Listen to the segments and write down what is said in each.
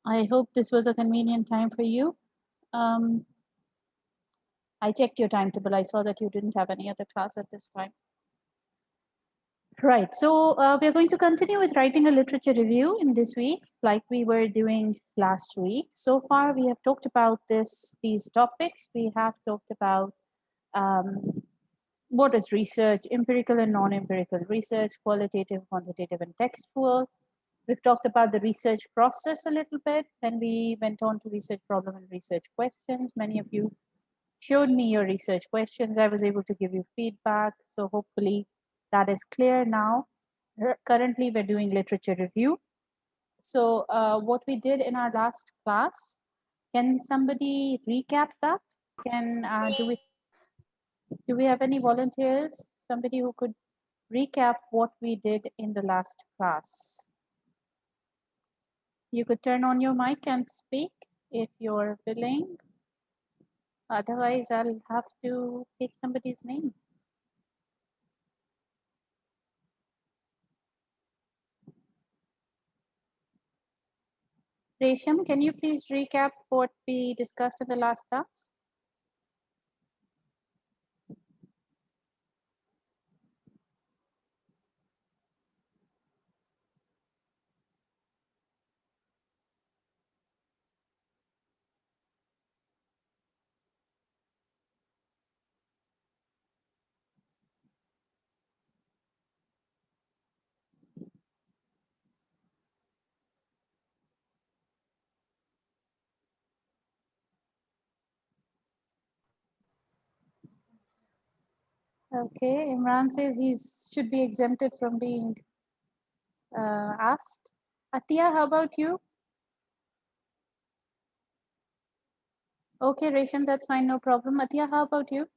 I hope this was a convenient time for you. I checked your timetable. I saw that you didn't have any other class at this time. Right, so we're going to continue with writing a literature review in this week, like we were doing last week. So far, we have talked about these topics. We have talked about what is research, empirical and non-empirical research, qualitative, quantitative, and textual. We've talked about the research process a little bit. Then we went on to research problem and research questions. Many of you showed me your research questions. I was able to give you feedback. So hopefully that is clear now. Currently, we're doing literature review. So what we did in our last class, can somebody recap that? Do we have any volunteers? Somebody who could recap what we did in the last class? You could turn on your mic and speak if you're willing. Otherwise, I'll have to take somebody's name. Resham, can you please recap what we discussed in the last class? Okay, Imran says he should be exempted from being asked. Atia, how about you? Okay, Resham, that's fine, no problem. Atia, how about you?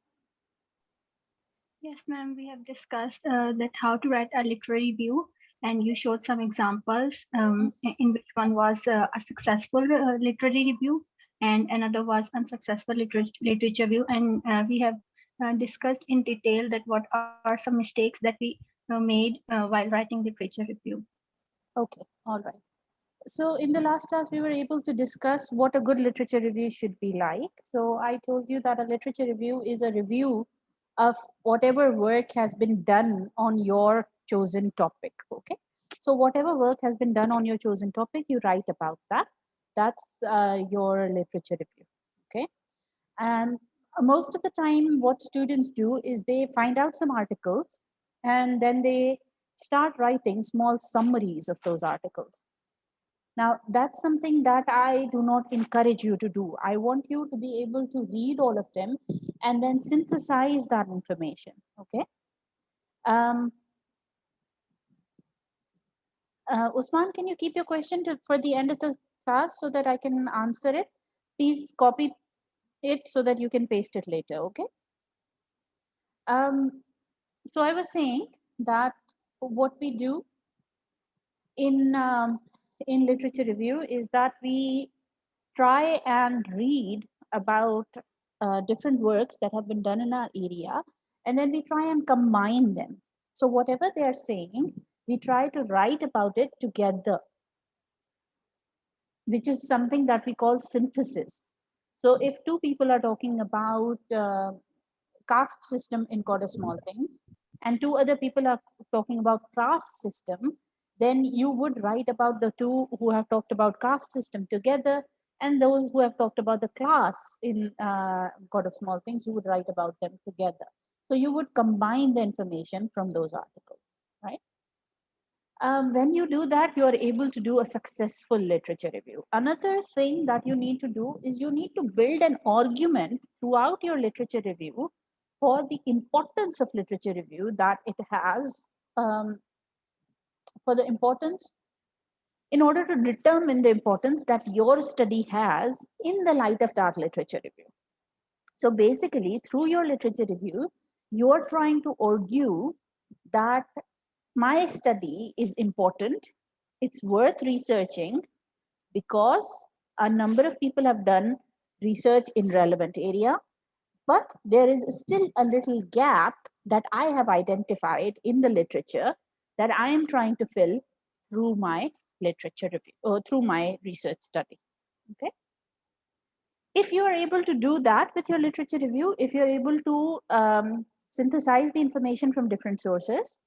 Yes, ma'am, we have discussed that how to write a literary review, and you showed some examples in which one was a successful literary review and another was unsuccessful literature review. And we have discussed in detail that what are some mistakes that we made while writing literature review. Okay, all right. So in the last class, we were able to discuss what a good literature review should be like. So I told you that a literature review is a review of whatever work has been done on your chosen topic. Okay. So whatever work has been done on your chosen topic, you write about that. That's your literature review. Okay. And most of the time, what students do is they find out some articles and then they start writing small summaries of those articles. Now, that's something that I do not encourage you to do. I want you to be able to read all of them and then synthesize that information. Okay. Um, Usman, can you keep your question for the end of the class so that I can answer it? Please copy it so that you can paste it later. Okay. So I was saying that what we do in literature review is that we try and read about different works that have been done in our area, and then we try and combine them. So whatever they are saying, we try to write about it together, which is something that we call synthesis. So if two people are talking about caste system in God of Small Things, and two other people are talking about caste system, then you would write about the two who have talked about caste system together, and those who have talked about the class in God of Small Things, you would write about them together. So you would combine the information from those articles, right? When you do that, you are able to do a successful literature review. Another thing that you need to do is you need to build an argument throughout your literature review for the importance of literature review that it has, for the importance, in order to determine the importance that your study has in the light of that literature review. So basically, through your literature review, you're trying to argue that my study is important, it's worth researching because a number of people have done research in relevant area, but there is still a little gap that I have identified in the literature that I am trying to fill through my literature review, or through my research study. Okay. If you are able to do that with your literature review, if you're able to synthesize the information from different sources,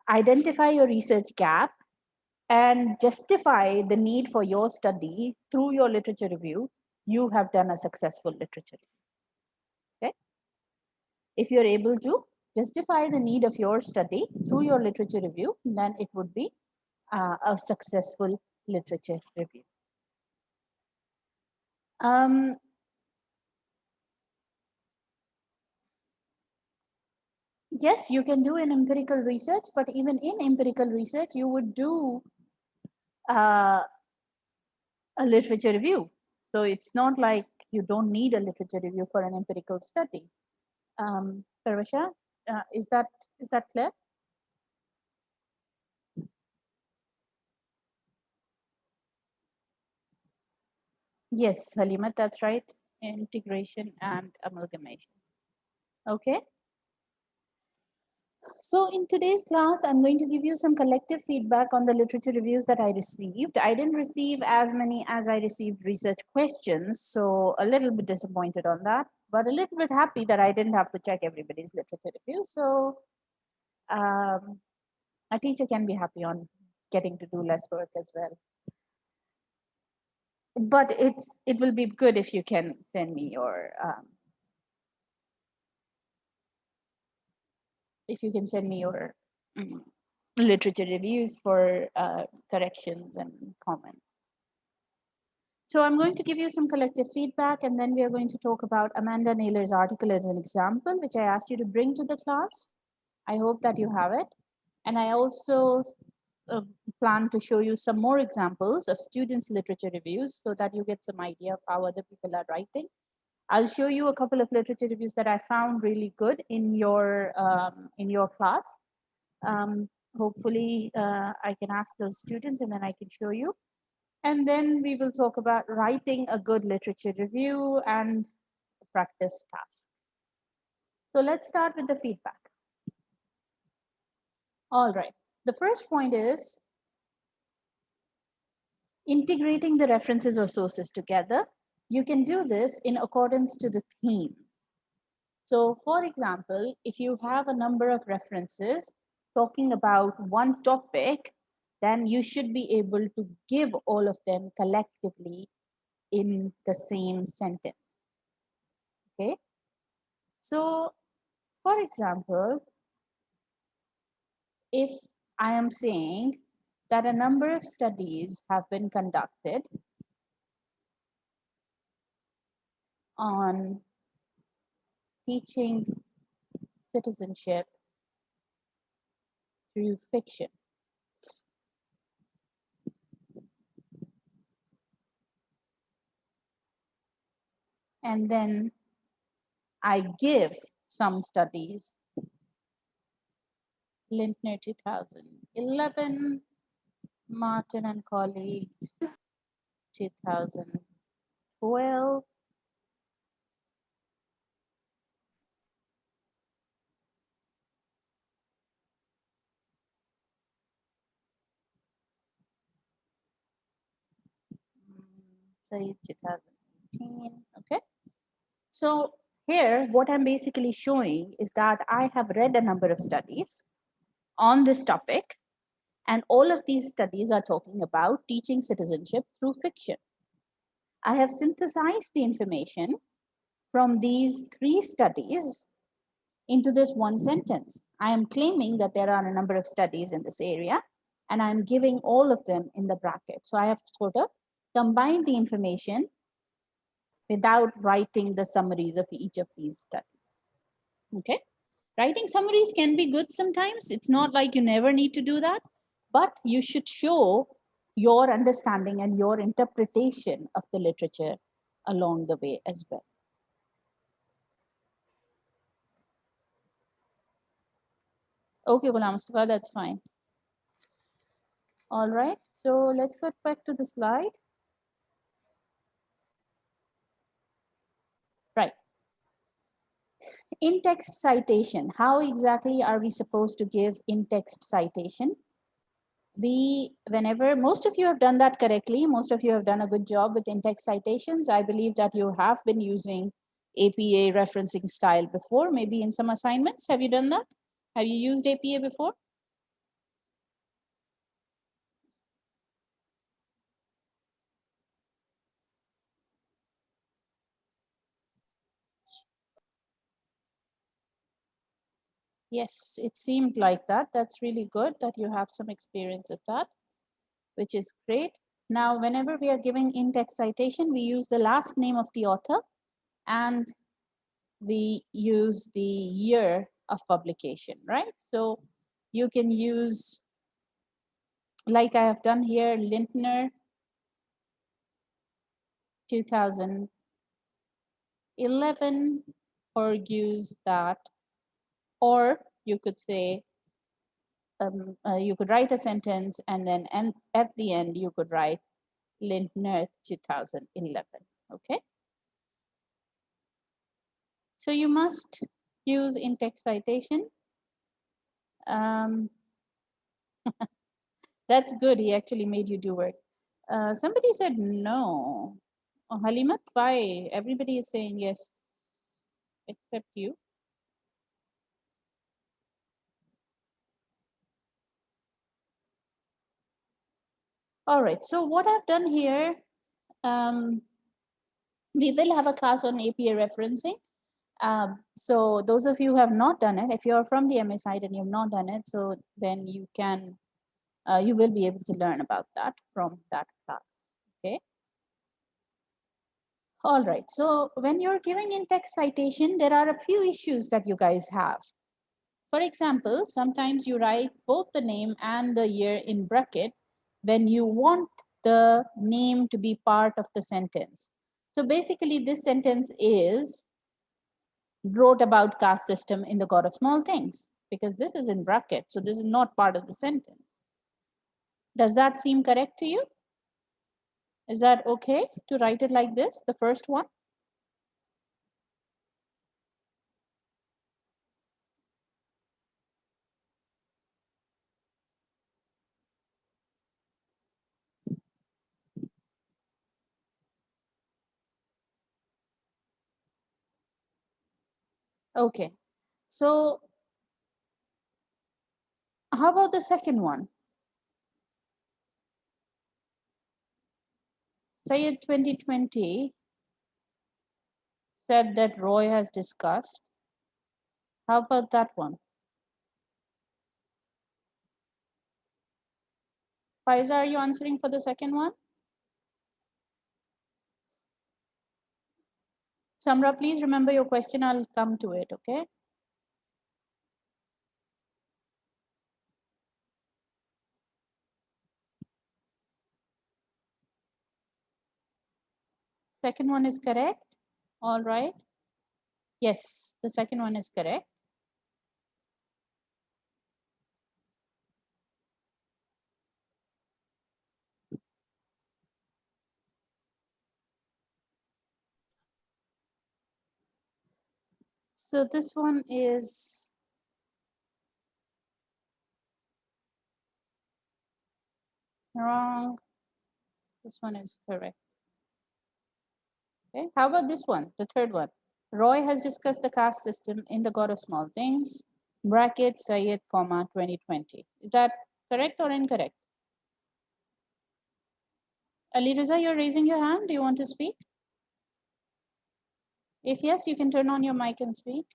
identify your research gap, and justify the need for your study through your literature review, you have done a successful literature review. Okay. If you're able to justify the need of your study through your literature review, then it would be a successful literature review. Yes, you can do an empirical research, but even in empirical research, you would do a literature review. So it's not like you don't need a literature review for an empirical study. Parvasha, is that clear? Yes, Halima, that's right. Integration and amalgamation. Okay. So in today's class, I'm going to give you some collective feedback on the literature reviews that I received. I didn't receive as many as I received research questions, so a little bit disappointed on that, but a little bit happy that I didn't have to check everybody's literature review. So a teacher can be happy on getting to do less work as well. But it will be good if you can send me your literature reviews for corrections and comments. So I'm going to give you some collective feedback, and then we are going to talk about Amanda Naylor's article as an example, which I asked you to bring to the class. I hope that you have it. And I also plan to show you some more examples of students' literature reviews so that you get some idea of how other people are writing. I'll show you a couple of literature reviews that I found really good in your class. Hopefully, I can ask those students and then I can show you. And then we will talk about writing a good literature review and practice task. So let's start with the feedback. All right. The first point is integrating the references or sources together. You can do this in accordance to the themes. So for example, if you have a number of references talking about one topic, then you should be able to give all of them collectively in the same sentence. Okay. So for example, if I am saying that a number of studies have been conducted on teaching citizenship through fiction. And then I give some studies, Lintner 2011, Martin and colleagues 2012, say 2018, okay? So here, what I'm basically showing is that I have read a number of studies on this topic, and all of these studies are talking about teaching citizenship through fiction. I have synthesized the information from these 3 studies into this one sentence. I am claiming that there are a number of studies in this area, and I'm giving all of them in the bracket. So I have to sort of combine the information without writing the summaries of each of these studies. Okay. Writing summaries can be good sometimes. It's not like you never need to do that, but you should show your understanding and your interpretation of the literature along the way as well. Okay, Ghulam Mustafa, that's fine. All right, so let's get back to the slide. Right. In-text citation. How exactly are we supposed to give in-text citation? whenever, most of you have done that correctly, most of you have done a good job with in-text citations. I believe that you have been using APA referencing style before, maybe in some assignments. Have you done that? Have you used APA before? Yes, it seemed like that. That's really good that you have some experience with that, which is great. Now, whenever we are giving in-text citation, we use the last name of the author and we use the year of publication, right? So you can use, like I have done here, Lintner 2011, or use that, or you could say, you could write a sentence and then at the end you could write Lintner 2011, okay? So you must use in-text citation. That's good, he actually made you do work. Somebody said no. Oh, Halimat, why? Everybody is saying yes, except you. All right, so what I've done here, we will have a class on APA referencing. So those of you who have not done it, if you're from the MA side and you've not done it, so then you can, you will be able to learn about that from that class, okay? All right, so when you're giving in-text citation, there are a few issues that you guys have. For example, sometimes you write both the name and the year in bracket when you want the name to be part of the sentence. So basically this sentence is wrote about caste system in the God of Small Things, because this is in bracket, so this is not part of the sentence. Does that seem correct to you? Is that okay to write it like this, the first one? Okay, so how about the second one? Sayed 2020 said that Roy has discussed. How about that one? Faiza, are you answering for the second one? Samra, please remember your question. I'll come to it, okay? Second one is correct. All right. Yes, the second one is correct. So this one is wrong. This one is correct. Okay, how about this one, the third one? Roy has discussed the caste system in the God of Small Things, bracket Sayed, comma, 2020. Is that correct or incorrect? Ali Riza, you're raising your hand. Do you want to speak? If yes, you can turn on your mic and speak.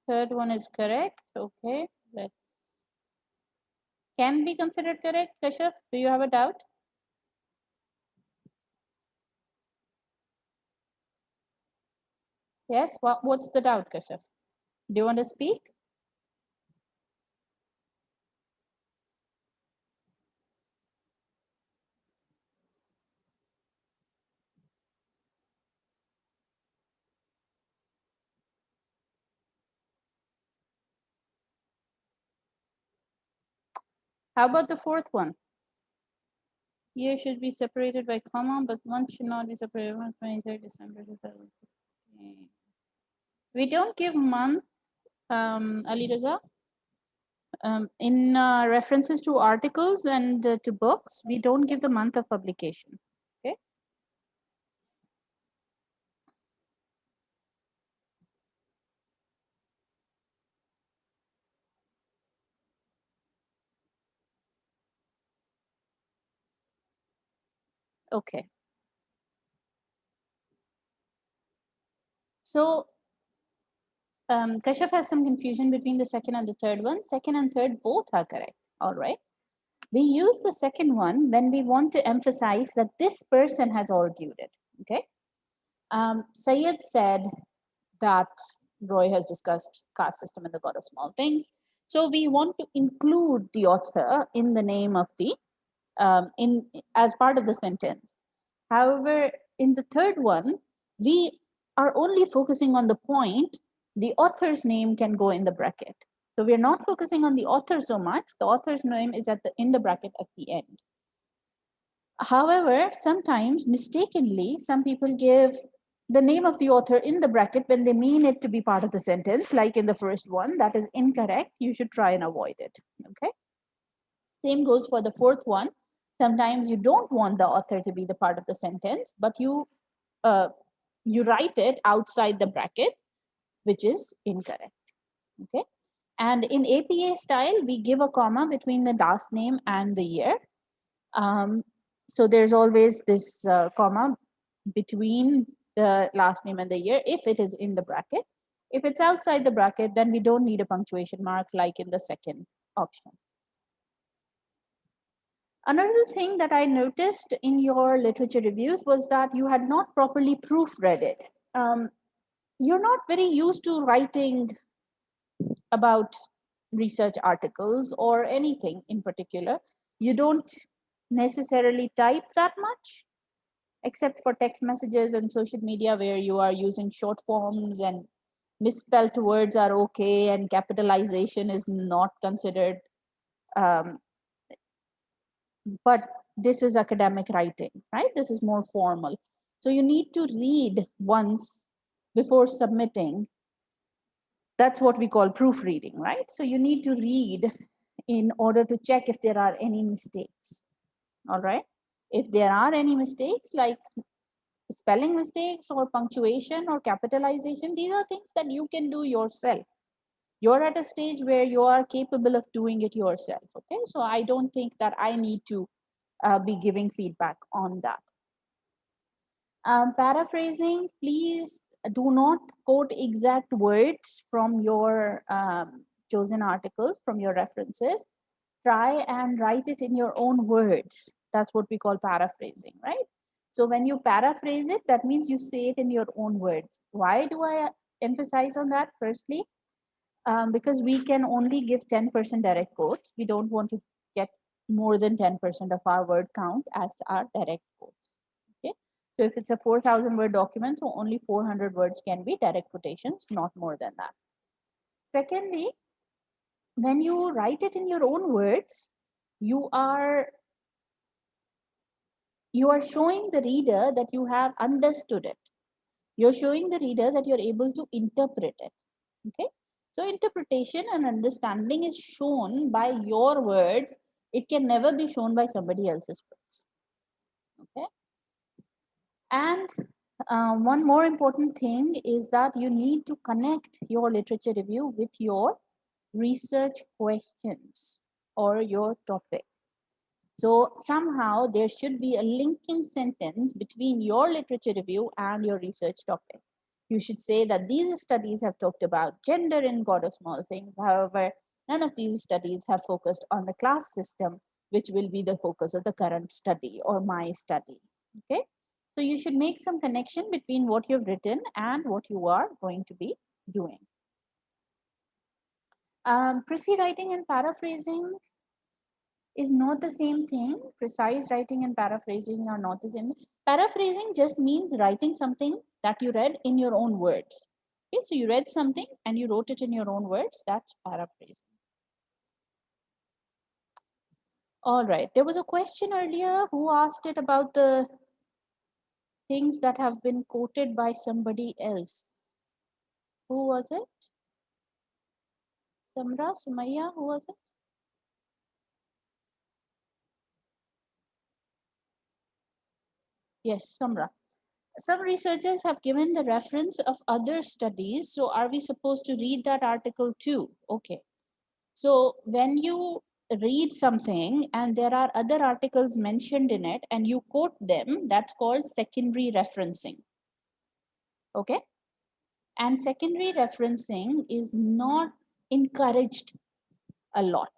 Third one is correct. Okay, let's. Can be considered correct, Kashaf? Do you have a doubt? Yes, what's the doubt, Kashaf? Do you want to speak? How about the fourth one? Year should be separated by comma, but month should not be separated on 23rd December 2000. We don't give month, Ali Raza. In references to articles and to books, we don't give the month of publication. Okay. Okay. So Kashaf has some confusion between the second and the third one. Second and third both are correct. All right. We use the second one when we want to emphasize that this person has argued it. Okay. Sayed said that Roy has discussed caste system and the God of Small Things. So we want to include the author in the name of the in as part of the sentence. However, in the third one, we are only focusing on the point. The author's name can go in the bracket. So we're not focusing on the author so much. The author's name is in the bracket at the end. However, sometimes mistakenly, some people give the name of the author in the bracket when they mean it to be part of the sentence, like in the first one. That is incorrect. You should try and avoid it. Okay. Same goes for the fourth one. Sometimes you don't want the author to be the part of the sentence, but you write it outside the bracket, which is incorrect. Okay. And in APA style, we give a comma between the last name and the year. So there's always this comma between the last name and the year if it is in the bracket. If it's outside the bracket, then we don't need a punctuation mark like in the second option. Another thing that I noticed in your literature reviews was that you had not properly proofread it. You're not very used to writing about research articles or anything in particular. You don't necessarily type that much, except for text messages and social media where you are using short forms and misspelled words are okay and capitalization is not considered. Um, but this is academic writing, right? This is more formal. So you need to read once before submitting. That's what we call proofreading, right? So you need to read in order to check if there are any mistakes. All right. If there are any mistakes like spelling mistakes or punctuation or capitalization, these are things that you can do yourself. You're at a stage where you are capable of doing it yourself. Okay. So I don't think that I need to be giving feedback on that. Paraphrasing, please do not quote exact words from your chosen articles, from your references. Try and write it in your own words. That's what we call paraphrasing, right? So when you paraphrase it, that means you say it in your own words. Why do I emphasize on that? Firstly, because we can only give 10% direct quotes. We don't want to get more than 10% of our word count as our direct quotes. Okay. So if it's a 4,000 word document, so only 400 words can be direct quotations, not more than that. Secondly, when you write it in your own words, you are showing the reader that you have understood it. You're showing the reader that you're able to interpret it. Okay. So interpretation and understanding is shown by your words. It can never be shown by somebody else's words. Okay. And one more important thing is that you need to connect your literature review with your research questions or your topic. So somehow there should be a linking sentence between your literature review and your research topic. You should say that these studies have talked about gender in God of Small Things. However, none of these studies have focused on the class system, which will be the focus of the current study or my study. Okay. So you should make some connection between what you've written and what you are going to be doing. Précis writing and paraphrasing is not the same thing. Precise writing and paraphrasing are not the same. Paraphrasing just means writing something that you read in your own words. Okay, so you read something and you wrote it in your own words. That's paraphrasing. All right. There was a question earlier. Who asked it about the things that have been quoted by somebody else. Who was it? Samra, Sumaya, who was it? Yes, Samra. Some researchers have given the reference of other studies. So are we supposed to read that article too? Okay. So when you read something and there are other articles mentioned in it and you quote them, that's called secondary referencing. Okay. And secondary referencing is not encouraged a lot.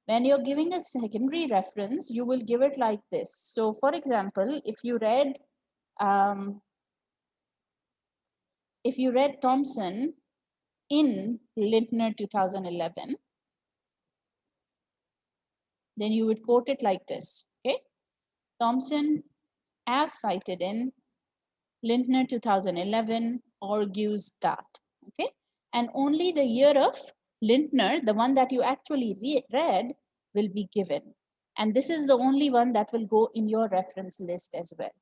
When you're giving a secondary reference, you will give it like this. So for example, if you read Thomson in Lintner 2011, then you would quote it like this, okay? Thomson, as cited in Lintner 2011, argues that, okay? And only the year of Lintner, the one that you actually read, will be given. And this is the only one that will go in your reference list as well,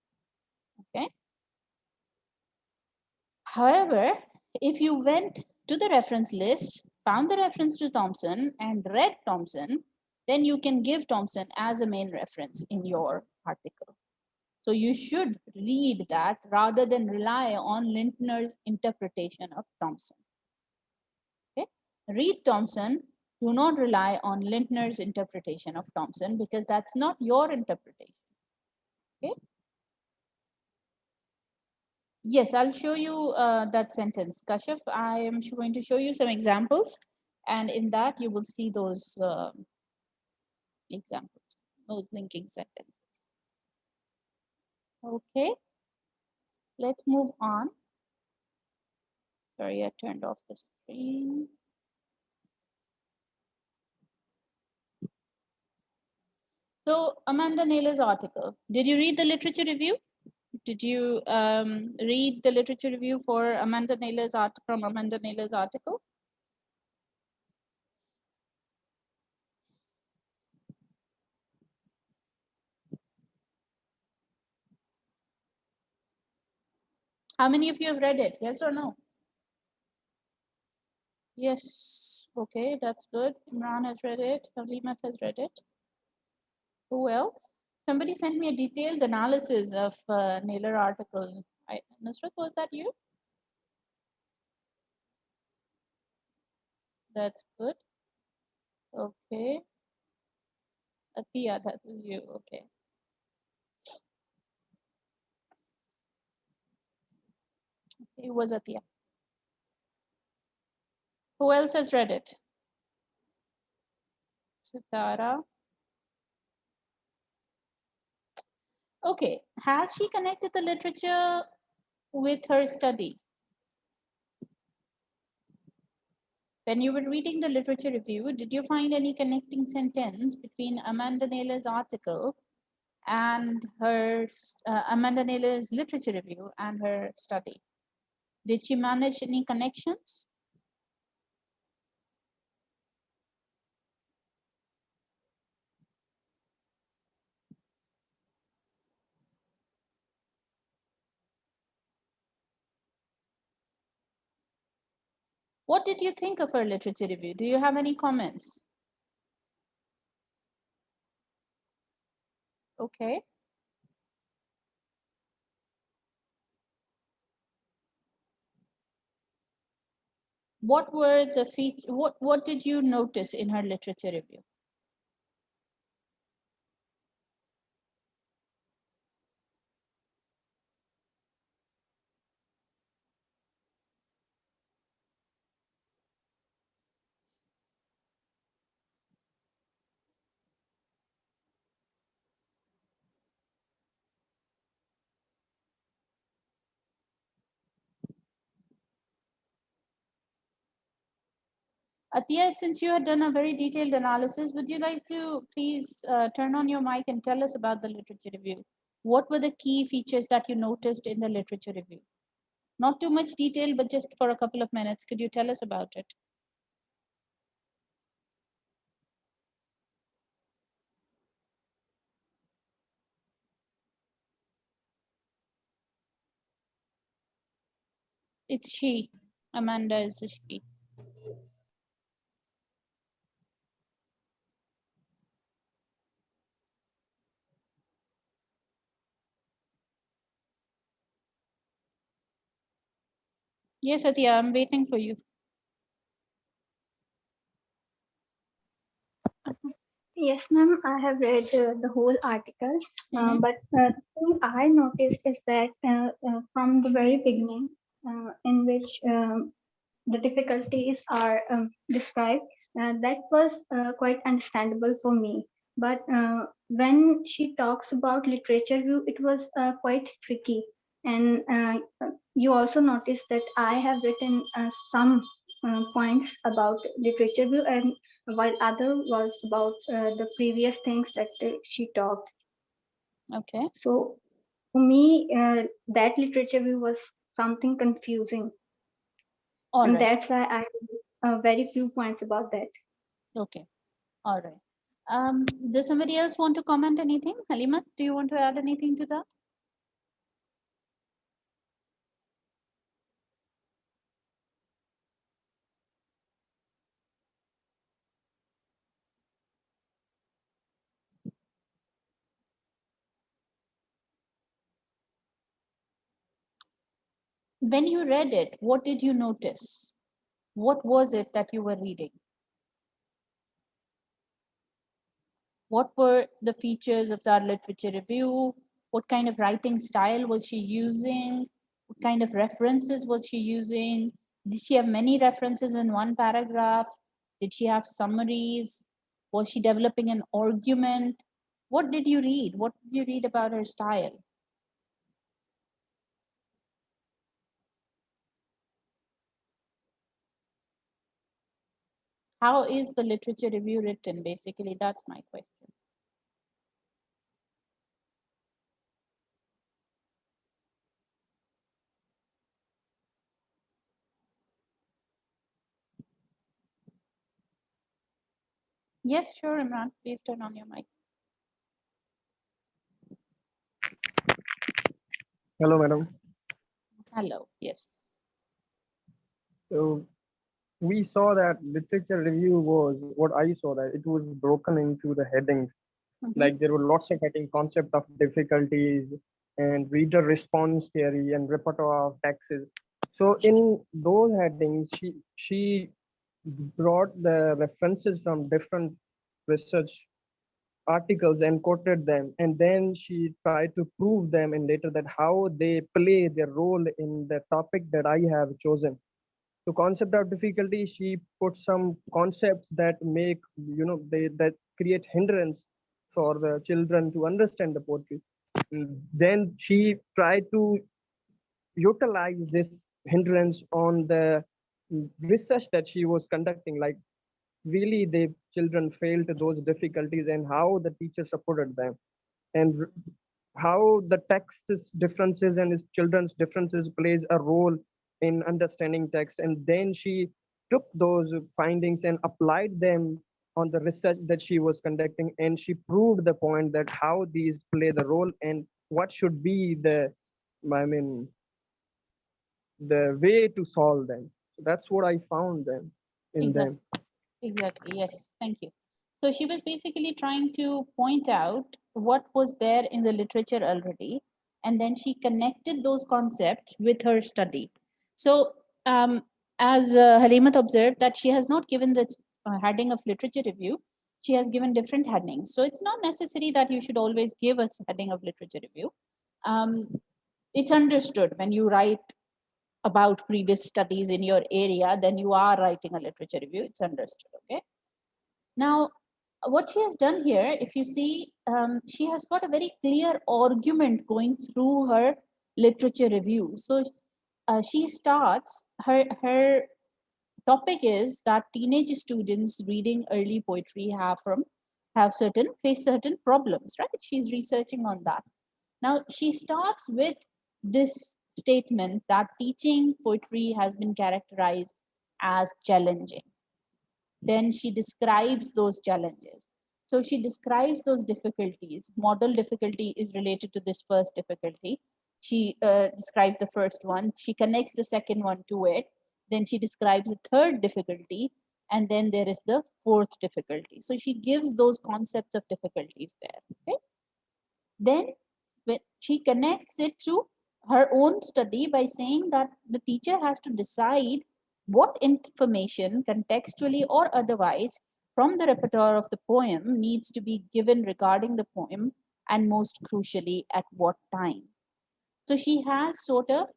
okay? However, if you went to the reference list, found the reference to Thomson and read Thomson, then you can give Thomson as a main reference in your article. So you should read that rather than rely on Lintner's interpretation of Thomson. Okay? Read Thomson, do not rely on Lintner's interpretation of Thomson because that's not your interpretation. Okay? Yes, I'll show you that sentence. Kashif, I am going to show you some examples, and in that you will see those examples, those linking sentences. Okay, let's move on. Sorry, I turned off the screen. So Amanda Naylor's article, did you read the literature review? Did you read the literature review for Amanda Naylor's article from Amanda Naylor's article? How many of you have read it? Yes or no? Yes. Okay, that's good. Imran has read it. Halimat has read it. Who else? Somebody sent me a detailed analysis of Naylor article. Nusrat, was that you? That's good. Okay. Atia, that was you. Okay. It was Atia. Who else has read it? Sitara. Okay. Has she connected the literature with her study? When you were reading the literature review, did you find any connecting sentence between Amanda Naylor's article and her Amanda Naylor's literature review and her study? Did she manage any connections? What did you think of her literature review? Do you have any comments? Okay. What were the features? What did you notice in her literature review? Atia, since you had done a very detailed analysis, would you like to please turn on your mic and tell us about the literature review? What were the key features that you noticed in the literature review? Not too much detail, but just for a couple of minutes, could you tell us about it? It's she. Amanda is a she. Yes, Satya, I'm waiting for you. Yes, ma'am, I have read the whole article, Mhm. but the thing I noticed is that from the very beginning, in which the difficulties are described, that was quite understandable for me. But when she talks about literature review, it was quite tricky. And you also notice that I have written some points about literature review, and while other was about the previous things that she talked. Okay. So for me, that literature review was something confusing, All and right. that's why I have very few points about that. Okay. All right. Does somebody else want to comment anything? Halima, do you want to add anything to that? When you read it, what did you notice? What was it that you were reading? What were the features of that literature review? What kind of writing style was she using? What kind of references was she using? Did she have many references in one paragraph? Did she have summaries? Was she developing an argument? What did you read? What did you read about her style? How is the literature review written? Basically, that's my question. Yes, sure, Imran. Please turn on your mic. Hello, madam. Hello. Yes. So we saw that literature review was what I saw that it was broken into the headings. Mhm. Like there were lots of heading concept of difficulties and reader response theory and repertoire of texts. So in those headings, she brought the references from different research articles and quoted them, and then she tried to prove them and later that how they play their role in the topic that I have chosen. So concept of difficulty, she put some concepts that make, they that create hindrance for the children to understand the poetry. Then she tried to utilize this hindrance on the research that she was conducting, like really the children failed those difficulties and how the teacher supported them, and how the text differences and his children's differences plays a role in understanding text. And then she took those findings and applied them on the research that she was conducting, and she proved the point that how these play the role and what should be the, I mean, the way to solve them. So that's what I found them in Exactly. them. Exactly. Yes. Thank you. So she was basically trying to point out what was there in the literature already, and then she connected those concepts with her study. So, as Halimat observed, that she has not given the heading of literature review, she has given different headings. So, it's not necessary that you should always give a heading of literature review. It's understood when you write about previous studies in your area, then you are writing a literature review. It's understood. Okay. Now, what she has done here, if you see, she has got a very clear argument going through her literature review. So she starts, her topic is that teenage students reading early poetry face certain problems, right? She's researching on that. Now she starts with this statement that teaching poetry has been characterized as challenging. Then she describes those challenges. So she describes those difficulties. Model difficulty is related to this first difficulty. She describes the first one, she connects the second one to it, then she describes the third difficulty, and then there is the fourth difficulty. So she gives those concepts of difficulties there. Okay. Then when she connects it to her own study by saying that the teacher has to decide what information, contextually or otherwise, from the repertoire of the poem needs to be given regarding the poem, and most crucially, at what time. So she has sort of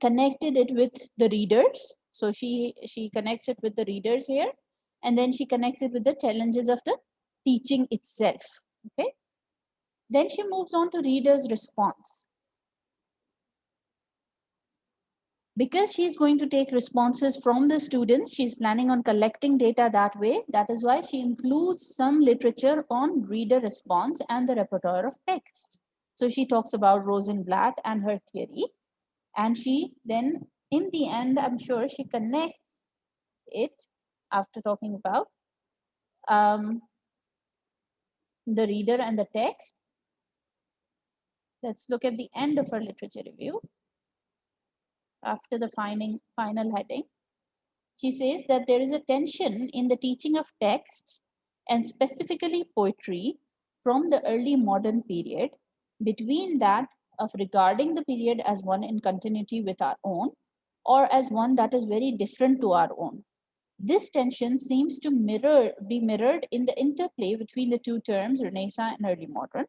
connected it with the readers. So she connects it with the readers here, and then she connects it with the challenges of the teaching itself. Okay. Then she moves on to readers' response. Because she's going to take responses from the students, she's planning on collecting data that way. That is why she includes some literature on reader response and the repertoire of texts. So she talks about Rosenblatt and her theory. And she then, in the end, I'm sure she connects it after talking about the reader and the text. Let's look at the end of her literature review. After the final heading, she says that there is a tension in the teaching of texts, and specifically poetry, from the early modern period, between that of regarding the period as one in continuity with our own, or as one that is very different to our own. This tension seems to be mirrored in the interplay between the two terms, Renaissance and early modern.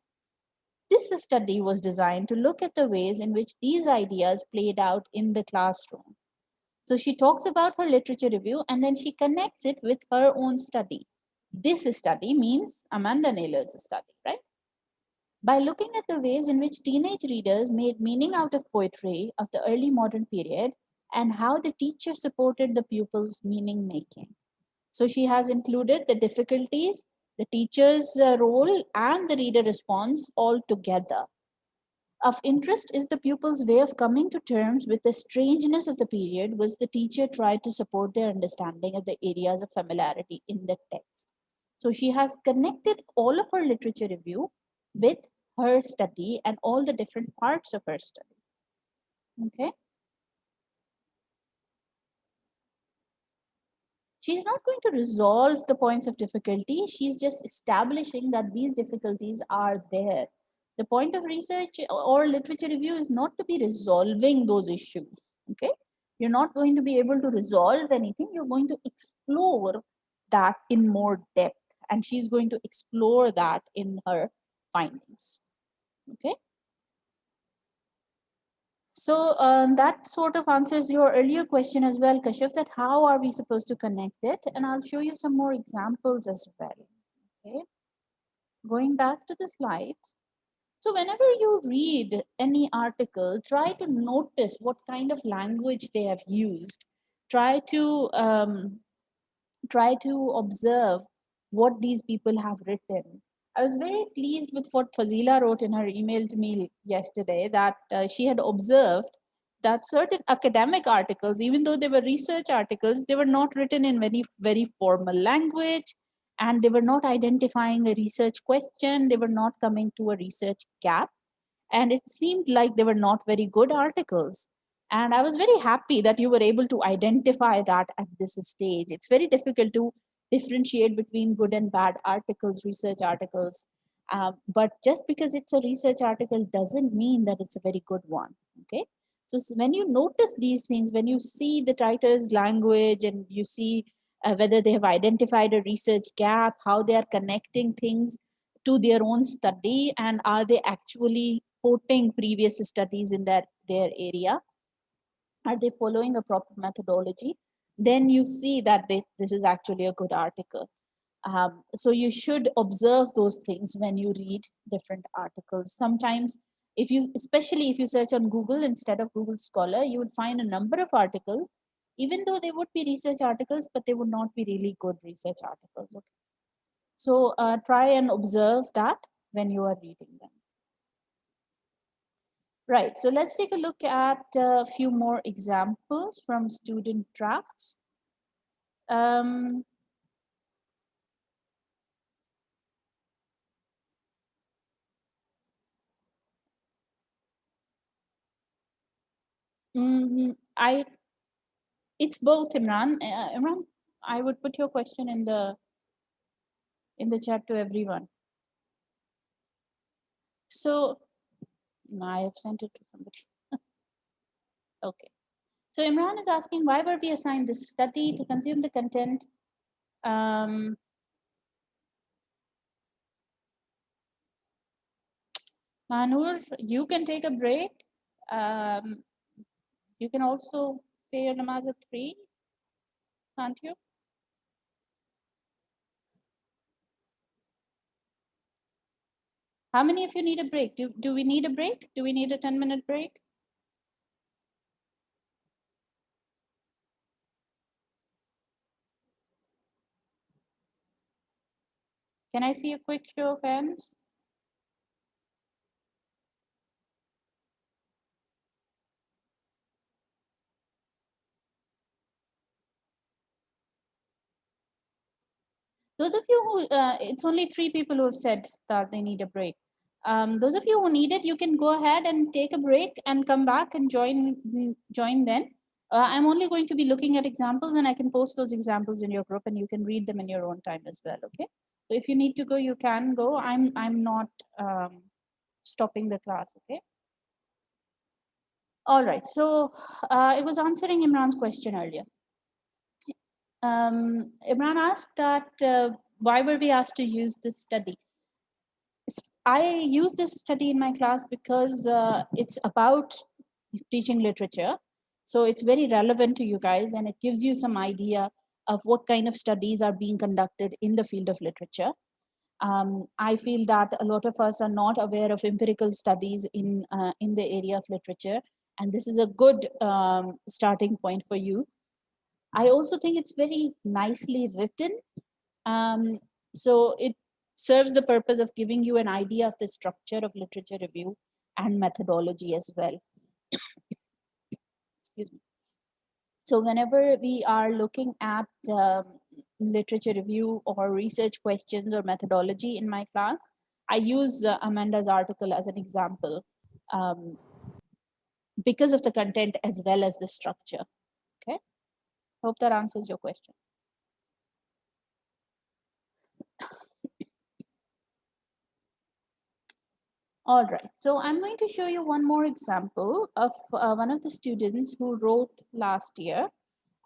This study was designed to look at the ways in which these ideas played out in the classroom. So she talks about her literature review and then she connects it with her own study. This study means Amanda Naylor's study, right? By looking at the ways in which teenage readers made meaning out of poetry of the early modern period and how the teacher supported the pupils' meaning making. So she has included the difficulties, the teacher's role, and the reader response all together. Of interest is the pupil's way of coming to terms with the strangeness of the period which the teacher tried to support their understanding of the areas of familiarity in the text. So she has connected all of her literature review with her study and all the different parts of her study. Okay. She's not going to resolve the points of difficulty. She's just establishing that these difficulties are there. The point of research or literature review is not to be resolving those issues. Okay. You're not going to be able to resolve anything. You're going to explore that in more depth. And she's going to explore that in her findings. Okay. So that sort of answers your earlier question as well, Kashif, that how are we supposed to connect it? And I'll show you some more examples as well. Okay. Going back to the slides. So whenever you read any article, try to notice what kind of language they have used. Try to observe what these people have written. I was very pleased with what Fazila wrote in her email to me yesterday, that she had observed that certain academic articles, even though they were research articles, they were not written in very, very formal language, and they were not identifying a research question. They were not coming to a research gap. And it seemed like they were not very good articles. And I was very happy that you were able to identify that at this stage. It's very difficult to differentiate between good and bad articles, research articles. But just because it's a research article doesn't mean that it's a very good one. Okay. So when you notice these things, when you see the writer's language and you see whether they have identified a research gap, how they are connecting things to their own study, and are they actually quoting previous studies in their area, are they following a proper methodology, then you see that this is actually a good article. So you should observe those things when you read different articles. Sometimes especially if you search on Google instead of Google Scholar, you would find a number of articles, even though they would be research articles, but they would not be really good research articles. Okay. So try and observe that when you are reading them. Right, so let's take a look at a few more examples from student drafts. It's both, Imran. Imran, I would put your question in the chat to everyone. So no, I have sent it to somebody. Okay. So Imran is asking, why were we assigned this study to consume the content? Manur, you can take a break. You can also say your namaz at 3, can't you? How many of you need a break? Do we need a break? Do we need a 10-minute break? Can I see a quick show of hands? Those of you who, it's only 3 people who have said that they need a break. Those of you who need it, you can go ahead and take a break and come back and join then. I'm only going to be looking at examples, and I can post those examples in your group and you can read them in your own time as well, okay? So if you need to go, you can go. I'm not stopping the class, okay? All right, so it was answering Imran's question earlier. Imran asked that why were we asked to use this study? I use this study in my class because it's about teaching literature. So it's very relevant to you guys, and it gives you some idea of what kind of studies are being conducted in the field of literature. I feel that a lot of us are not aware of empirical studies in the area of literature, and this is a good starting point for you. I also think it's very nicely written. So it serves the purpose of giving you an idea of the structure of literature review and methodology as well. Excuse me. So whenever we are looking at literature review or research questions or methodology in my class, I use Amanda's article as an example because of the content as well as the structure. Okay, hope that answers your question. All right, so I'm going to show you one more example of one of the students who wrote last year.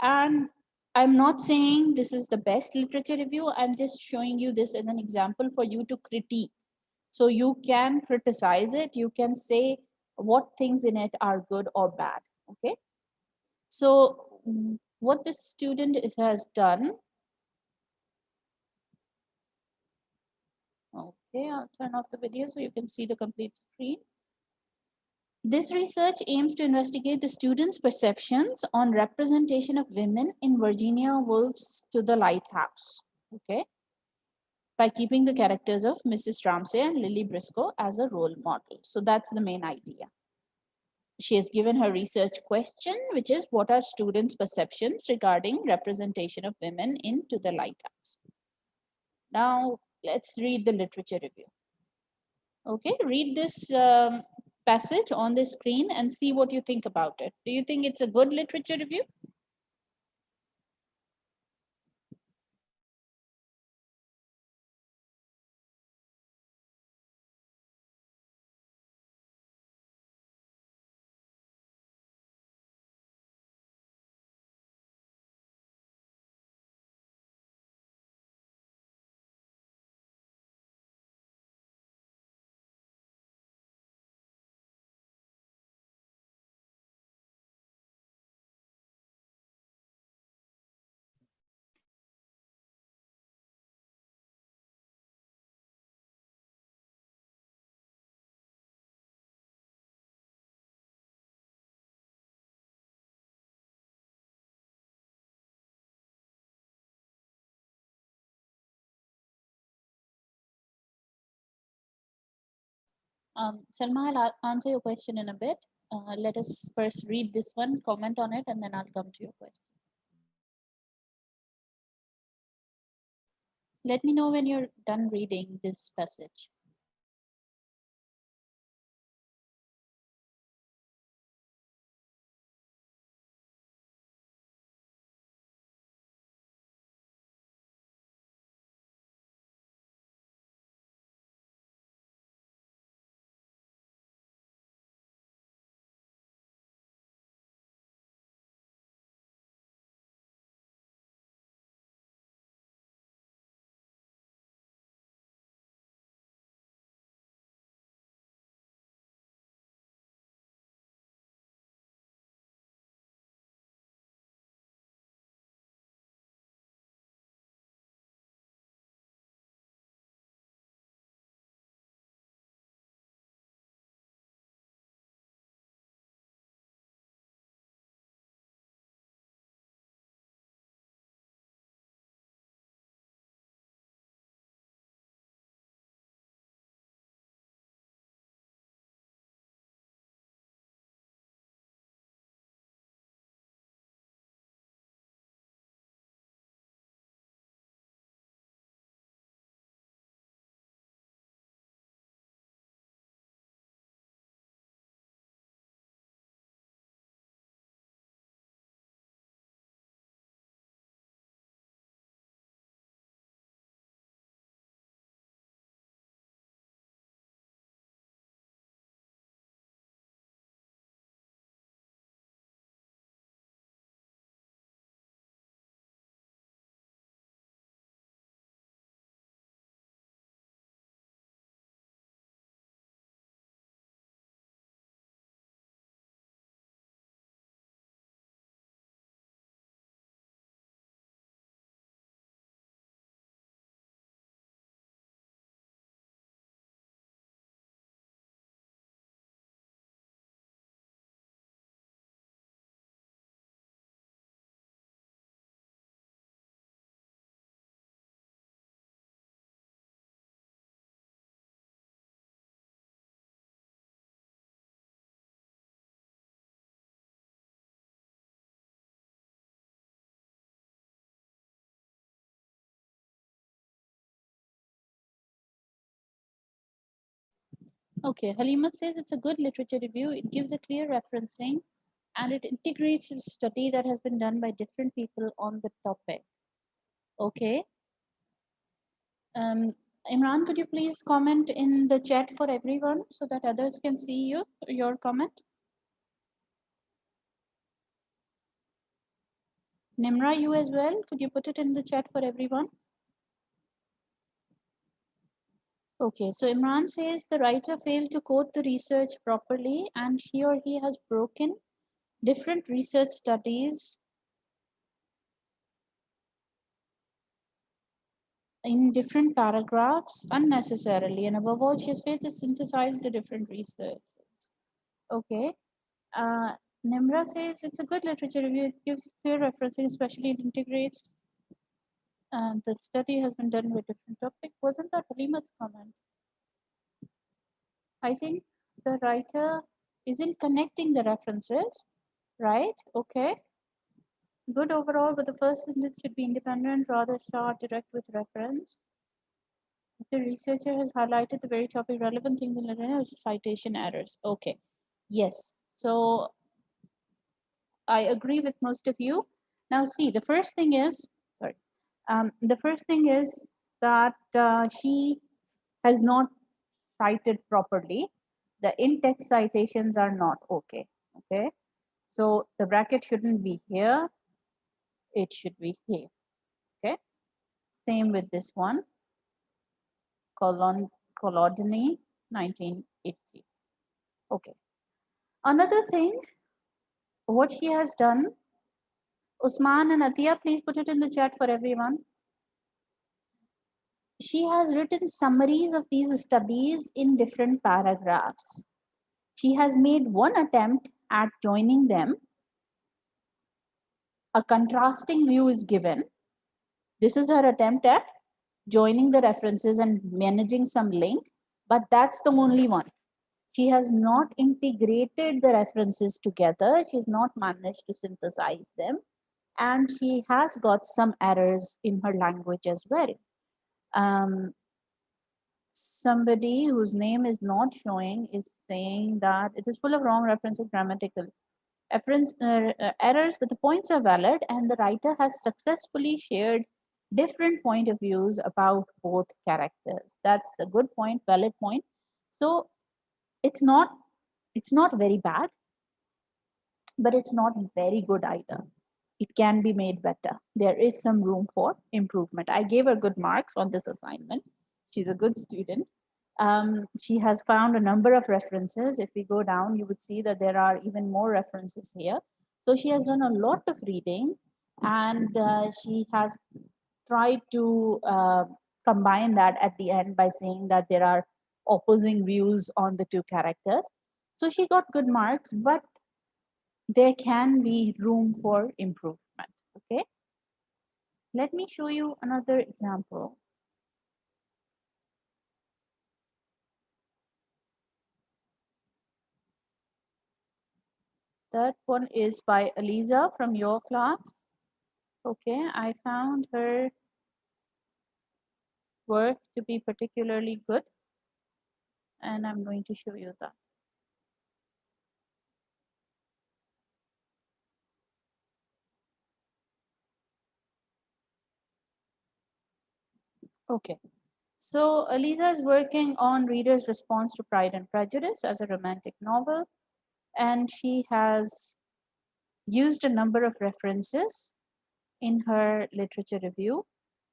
And I'm not saying this is the best literature review. I'm just showing you this as an example for you to critique. So you can criticize it. You can say what things in it are good or bad, okay? So what this student has done, okay, I'll turn off the video so you can see the complete screen. This research aims to investigate the students' perceptions on representation of women in Virginia Woolf's To the Lighthouse, okay, by keeping the characters of Mrs. Ramsay and Lily Briscoe as a role model. So that's the main idea. She has given her research question, which is what are students' perceptions regarding representation of women in To the Lighthouse? Now, let's read the literature review. Okay, read this passage on the screen and see what you think about it. Do you think it's a good literature review? Salma, I'll answer your question in a bit. Let us first read this one, comment on it, and then I'll come to your question. Let me know when you're done reading this passage. Okay, Halimat says it's a good literature review. It gives a clear referencing and it integrates a study that has been done by different people on the topic. Okay. Imran, could you please comment in the chat for everyone so that others can see your comment? Nimra, you as well. Could you put it in the chat for everyone? Okay, so Imran says the writer failed to quote the research properly and she or he has broken different research studies in different paragraphs unnecessarily, and above all, she has failed to synthesize the different researches. Okay. Uh, Nimra says it's a good literature review. It gives clear referencing, especially it integrates. And the study has been done with different topic. Wasn't that Halima's comment? I think the writer isn't connecting the references, right? Okay. Good overall, but the first sentence should be independent, rather short, direct with reference. The researcher has highlighted the very topic relevant things in literature is citation errors. Okay. Yes. So I agree with most of you. Now see, the first thing is, sorry, the first thing is that she has not cited properly. The in-text citations are not okay. Okay. So the bracket shouldn't be here. It should be here. Okay. Same with this one. Collodny, 1980. Okay. Another thing, what she has done, Usman and Atia, please put it in the chat for everyone. She has written summaries of these studies in different paragraphs. She has made one attempt at joining them. A contrasting view is given. This is her attempt at joining the references and managing some link, but that's the only one. She has not integrated the references together. She's not managed to synthesize them. And she has got some errors in her language as well. Somebody whose name is not showing is saying that it is full of wrong references, grammatical errors, but the points are valid and the writer has successfully shared different point of views about both characters. That's a good point, valid point. So it's not very bad, but it's not very good either. It can be made better. There is some room for improvement. I gave her good marks on this assignment. She's a good student. She has found a number of references. If we go down, you would see that there are even more references here. So she has done a lot of reading and she has tried to combine that at the end by saying that there are opposing views on the two characters. So she got good marks, but there can be room for improvement. Okay. Let me show you another example. That one is by Aliza from your class. Okay, I found her work to be particularly good, and I'm going to show you that. Okay, so Aliza is working on readers' response to Pride and Prejudice as a romantic novel, and she has used a number of references in her literature review,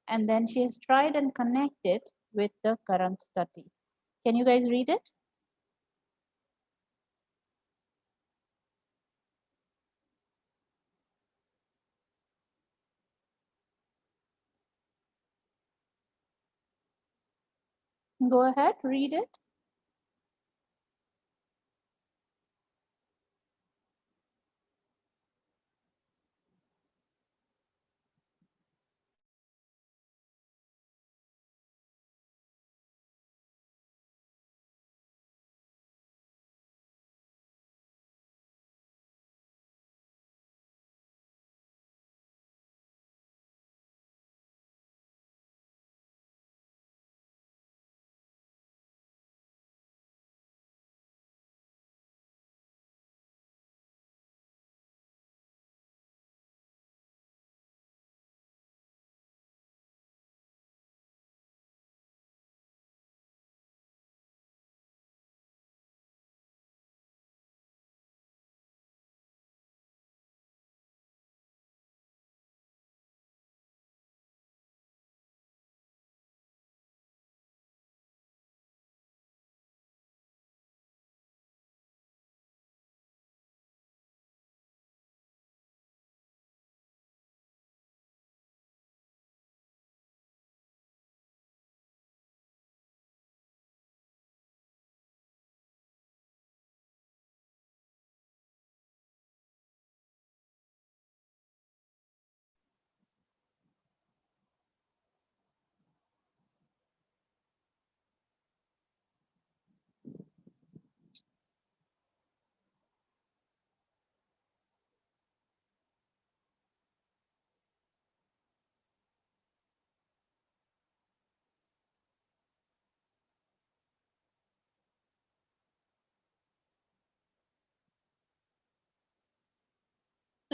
and then she has tried and connected with the current study. Can you guys read it? Go ahead, read it.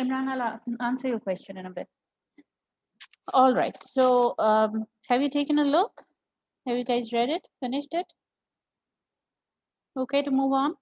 Imran, I'll answer your question in a bit. All right. So have you taken a look? Have you guys read it, finished it? Okay to move on?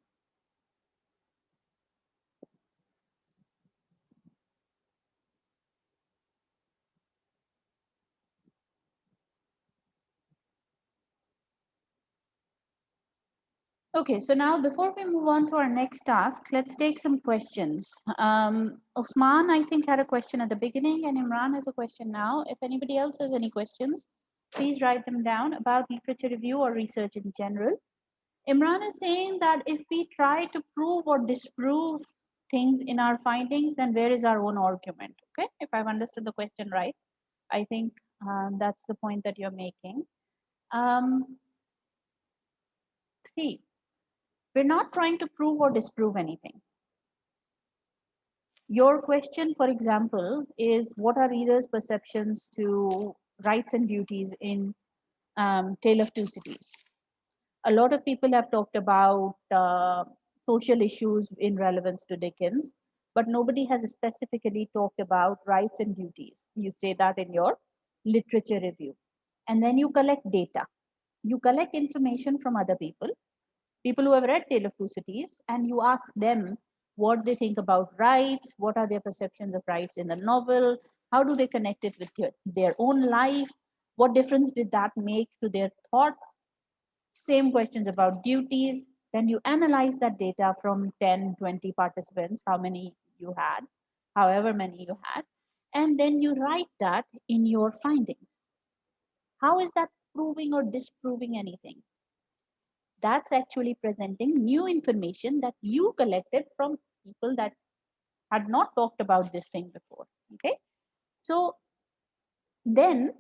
Okay, so now before we move on to our next task, let's take some questions. Osman, I think, had a question at the beginning, and Imran has a question now. If anybody else has any questions, please write them down about literature review or research in general. Imran is saying that if we try to prove or disprove things in our findings, then where is our own argument? Okay, if I've understood the question right, I think that's the point that you're making. See, we're not trying to prove or disprove anything. Your question, for example, is what are readers' perceptions to rights and duties in Tale of Two Cities? A lot of people have talked about social issues in relevance to Dickens, but nobody has specifically talked about rights and duties. You say that in your literature review. And then you collect data. You collect information from other people who have read Tale of Two Cities, and you ask them what they think about rights, what are their perceptions of rights in the novel, how do they connect it with their own life, what difference did that make to their thoughts, same questions about duties. Then you analyze that data from 10, 20 participants, how many you had, however many you had, and then you write that in your findings. How is that proving or disproving anything? That's actually presenting new information that you collected from people that had not talked about this thing before. Okay, so then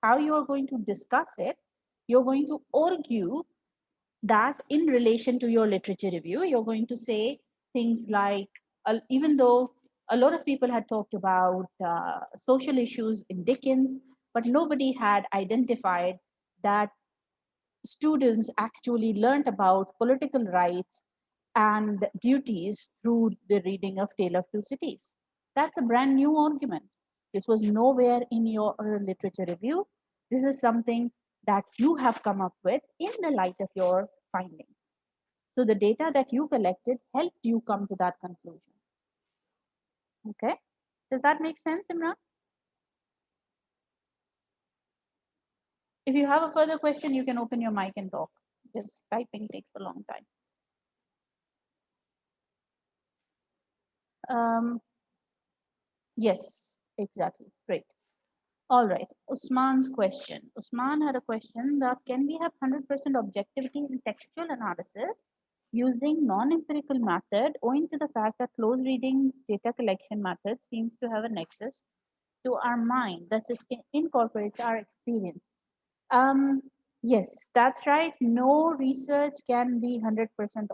how you're going to discuss it, you're going to argue that in relation to your literature review, you're going to say things like, even though a lot of people had talked about social issues in Dickens, but nobody had identified that students actually learned about political rights and duties through the reading of Tale of Two Cities. That's a brand new argument. This was nowhere in your literature review. This is something that you have come up with in the light of your findings. So the data that you collected helped you come to that conclusion. Okay, does that make sense, Imran? If you have a further question, you can open your mic and talk, because typing takes a long time. Yes, exactly. Great. All right. Usman's question. Usman had a question that can we have 100% objectivity in textual analysis using non-empirical method owing to the fact that close reading data collection method seems to have a nexus to our mind that incorporates our experience. Yes, that's right. No research can be 100%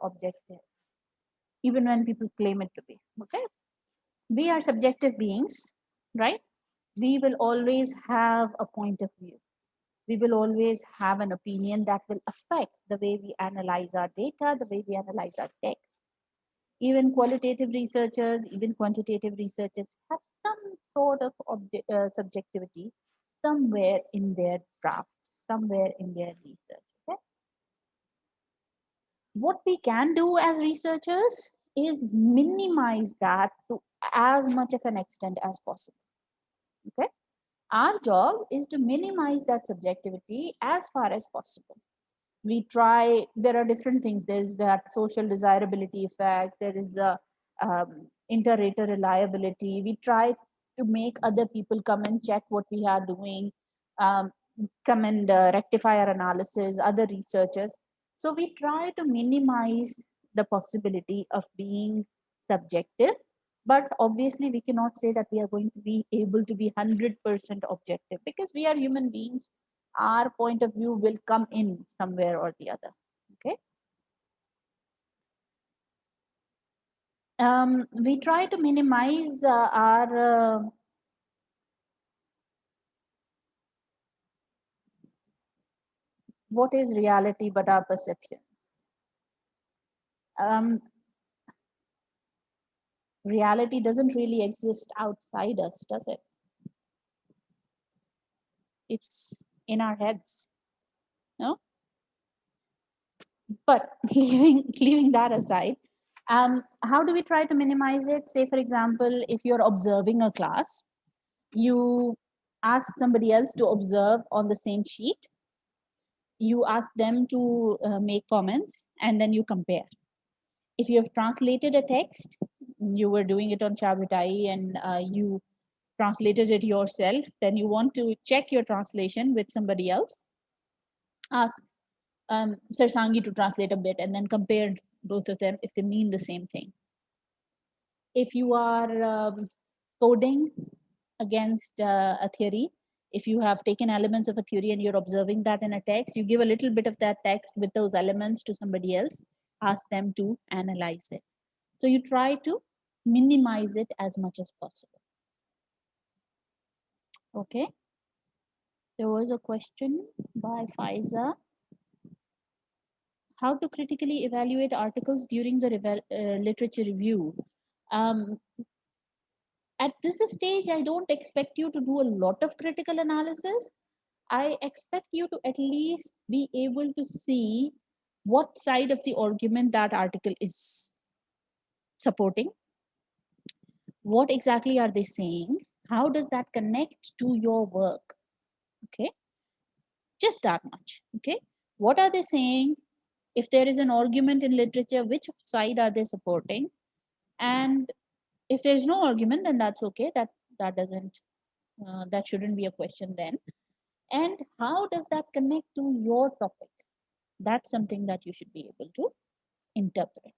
objective, even when people claim it to be. Okay, we are subjective beings, right? We will always have a point of view. We will always have an opinion that will affect the way we analyze our data, the way we analyze our text. Even qualitative researchers, even quantitative researchers have some sort of subjectivity somewhere in their drafts, somewhere in their research. Okay? What we can do as researchers is minimize that to as much of an extent as possible. Okay, our job is to minimize that subjectivity as far as possible. We try, there are different things. There's that social desirability effect, there is the inter-rater reliability. We try to make other people come and check what we are doing, um, come and rectify our analysis, other researchers. So we try to minimize the possibility of being subjective, but obviously we cannot say that we are going to be able to be 100% objective, because we are human beings. Our point of view will come in somewhere or the other. Okay, we try to minimize our what is reality but our perceptions. reality doesn't really exist outside us, does it? It's in our heads, no? But leaving that aside, how do we try to minimize it? Say, for example, if you're observing a class, you ask somebody else to observe on the same sheet, you ask them to make comments, and then you compare. If you have translated a text, you were doing it on Chabhutai and you translated it yourself, then you want to check your translation with somebody else, ask Sarsangi to translate a bit and then compare both of them if they mean the same thing. If you are coding against a theory, if you have taken elements of a theory and you're observing that in a text, you give a little bit of that text with those elements to somebody else, ask them to analyze it. So you try to minimize it as much as possible. Okay. There was a question by Faiza. How to critically evaluate articles during the literature review? At this stage, I don't expect you to do a lot of critical analysis. I expect you to at least be able to see what side of the argument that article is supporting. What exactly are they saying? How does that connect to your work? Okay, just that much. Okay, what are they saying? If there is an argument in literature, which side are they supporting? And if there's no argument, then that's okay. That doesn't that shouldn't be a question then. And how does that connect to your topic? That's something that you should be able to interpret.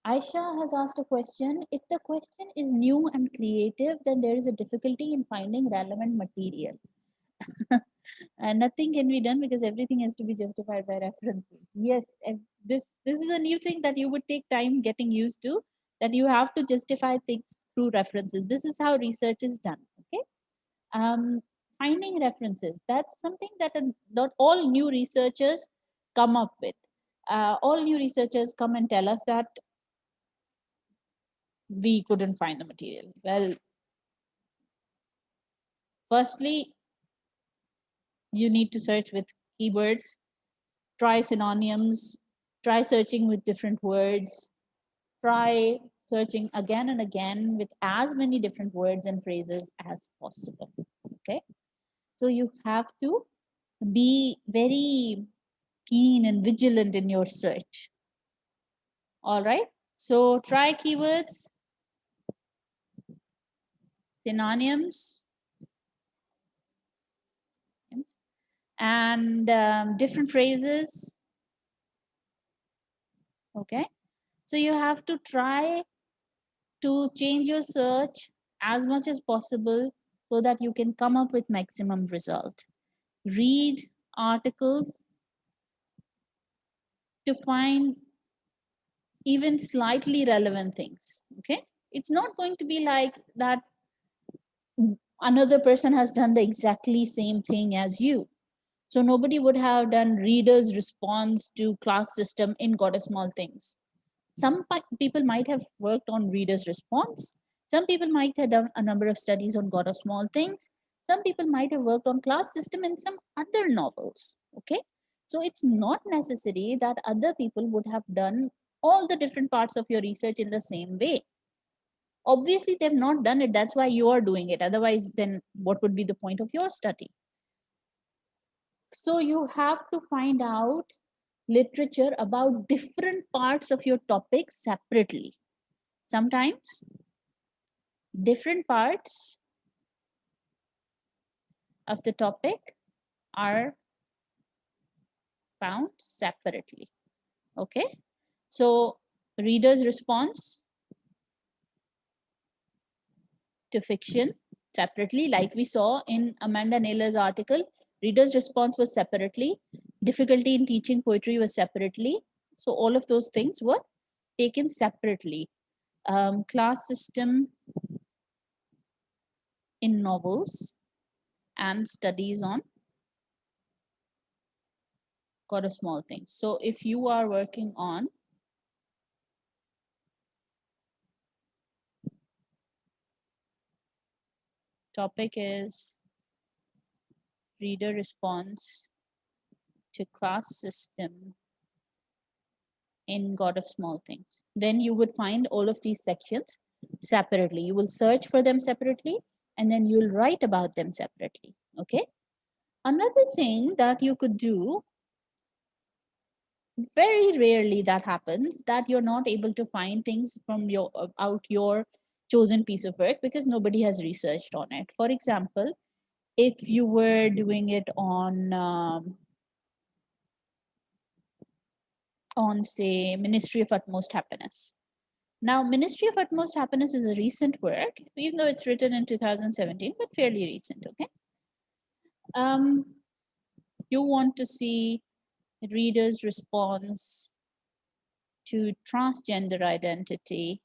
Aisha has asked a question. If the question is new and creative, then there is a difficulty in finding relevant material. And nothing can be done because everything has to be justified by references. Yes, this is a new thing that you would take time getting used to, that you have to justify things through references. This is how research is done. Okay. Finding references, that's something that not all new researchers come up with. All new researchers come and tell us that we couldn't find the material. Well, firstly, you need to search with keywords, try synonyms, try searching with different words, try searching again and again with as many different words and phrases as possible. Okay, so you have to be very keen and vigilant in your search. All right, so try keywords, synonyms, and different phrases. Okay, so you have to try to change your search as much as possible so that you can come up with maximum result. Read articles to find even slightly relevant things. Okay, it's not going to be like that another person has done the exactly same thing as you. So nobody would have done reader's response to class system in Got a Small Things. Some people might have worked on reader's response. Some people might have done a number of studies on Got a Small Things. Some people might have worked on class system in some other novels. Okay, so it's not necessary that other people would have done all the different parts of your research in the same way. Obviously, they've not done it. That's why you are doing it. Otherwise, then what would be the point of your study? So you have to find out literature about different parts of your topic separately. Sometimes different parts of the topic are found separately. Okay, so reader's response to fiction separately, like we saw in Amanda Naylor's article, reader's response was separately, difficulty in teaching poetry was separately. So all of those things were taken separately. Class system in novels and studies on Got a Small Things. So if you are working on topic is reader response to class system in God of Small Things. Then you would find all of these sections separately. You will search for them separately, and then you'll write about them separately, okay? Another thing that you could do, very rarely that happens, that you're not able to find things from your chosen piece of work because nobody has researched on it. For example, if you were doing it on say Ministry of Utmost Happiness. Now, Ministry of Utmost Happiness is a recent work, even though it's written in 2017, but fairly recent, okay? You want to see readers' response to transgender identity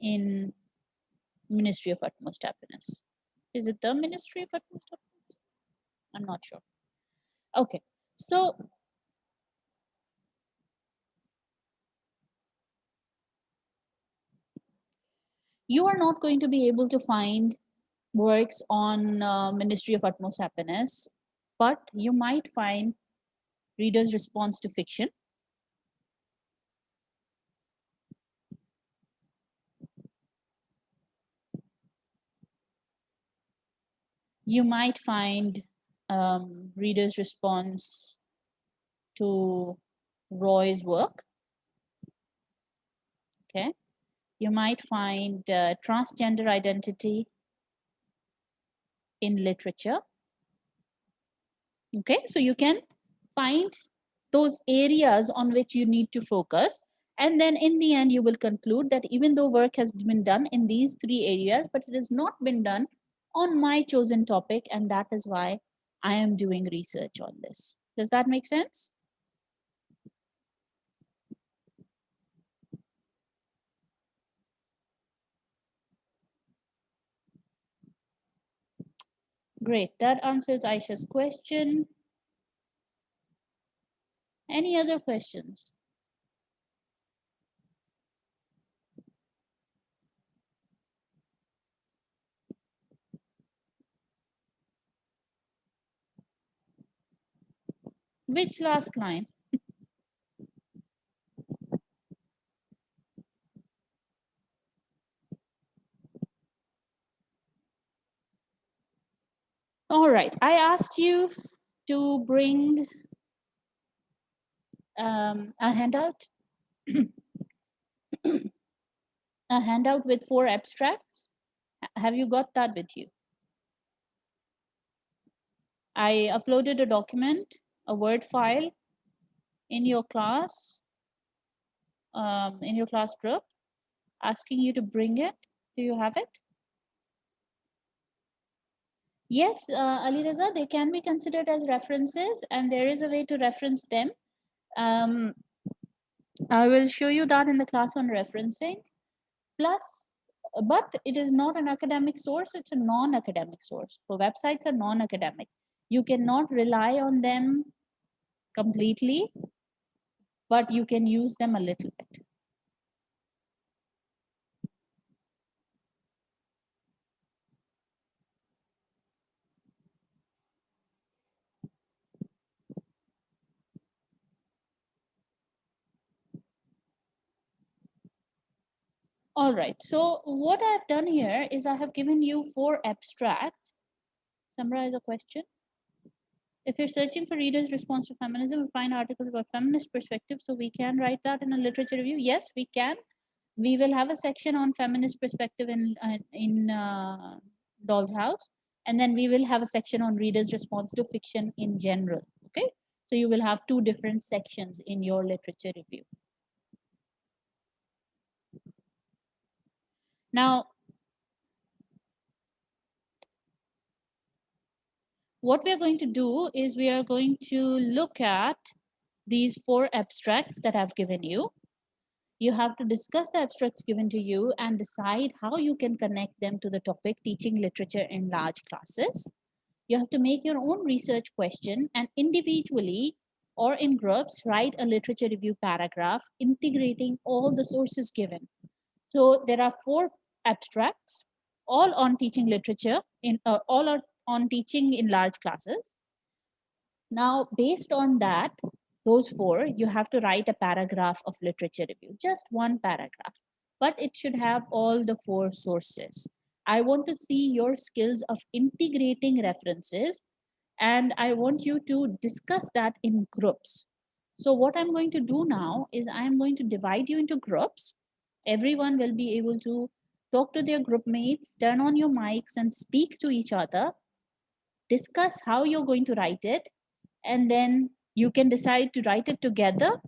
in Ministry of Utmost Happiness. Is it the Ministry of Utmost Happiness? I'm not sure. Okay, so you are not going to be able to find works on Ministry of Utmost Happiness, but you might find readers' response to fiction. You might find readers' response to Roy's work. Okay, you might find transgender identity in literature. Okay, so you can find those areas on which you need to focus, and then in the end you will conclude that even though work has been done in these 3 areas, but it has not been done on my chosen topic, and that is why I am doing research on this. Does that make sense? Great, that answers Aisha's question. Any other questions? Which last line? All right, I asked you to bring a handout. A handout with 4 abstracts. Have you got that with you? I uploaded a document, a Word file in your class group, asking you to bring it. Do you have it? Yes, Ali Raza, they can be considered as references, and there is a way to reference them. I will show you that in the class on referencing. Plus, but it is not an academic source, it's a non-academic source. So websites are non-academic. You cannot rely on them completely, but you can use them a little bit. All right, so what I've done here is I have given you 4 abstracts. Summarize a question. If you're searching for readers' response to feminism, we find articles about feminist perspective, so we can write that in a literature review. Yes, we can. We will have a section on feminist perspective in Doll's House, and then we will have a section on readers' response to fiction in general. Okay, so you will have 2 different sections in your literature review. Now, what we are going to do is we are going to look at these 4 abstracts that I've given you. You have to discuss the abstracts given to you and decide how you can connect them to the topic teaching literature in large classes. You have to make your own research question and individually or in groups write a literature review paragraph integrating all the sources given. So there are 4 abstracts. all on teaching literature, all are on teaching in large classes. Now, based on that, those 4, you have to write a paragraph of literature review, just one paragraph, but it should have all the 4 sources. I want to see your skills of integrating references, and I want you to discuss that in groups. So what I'm going to do now is I'm going to divide you into groups. Everyone will be able to talk to their group mates, turn on your mics and speak to each other, discuss how you're going to write it, and then you can decide to write it together.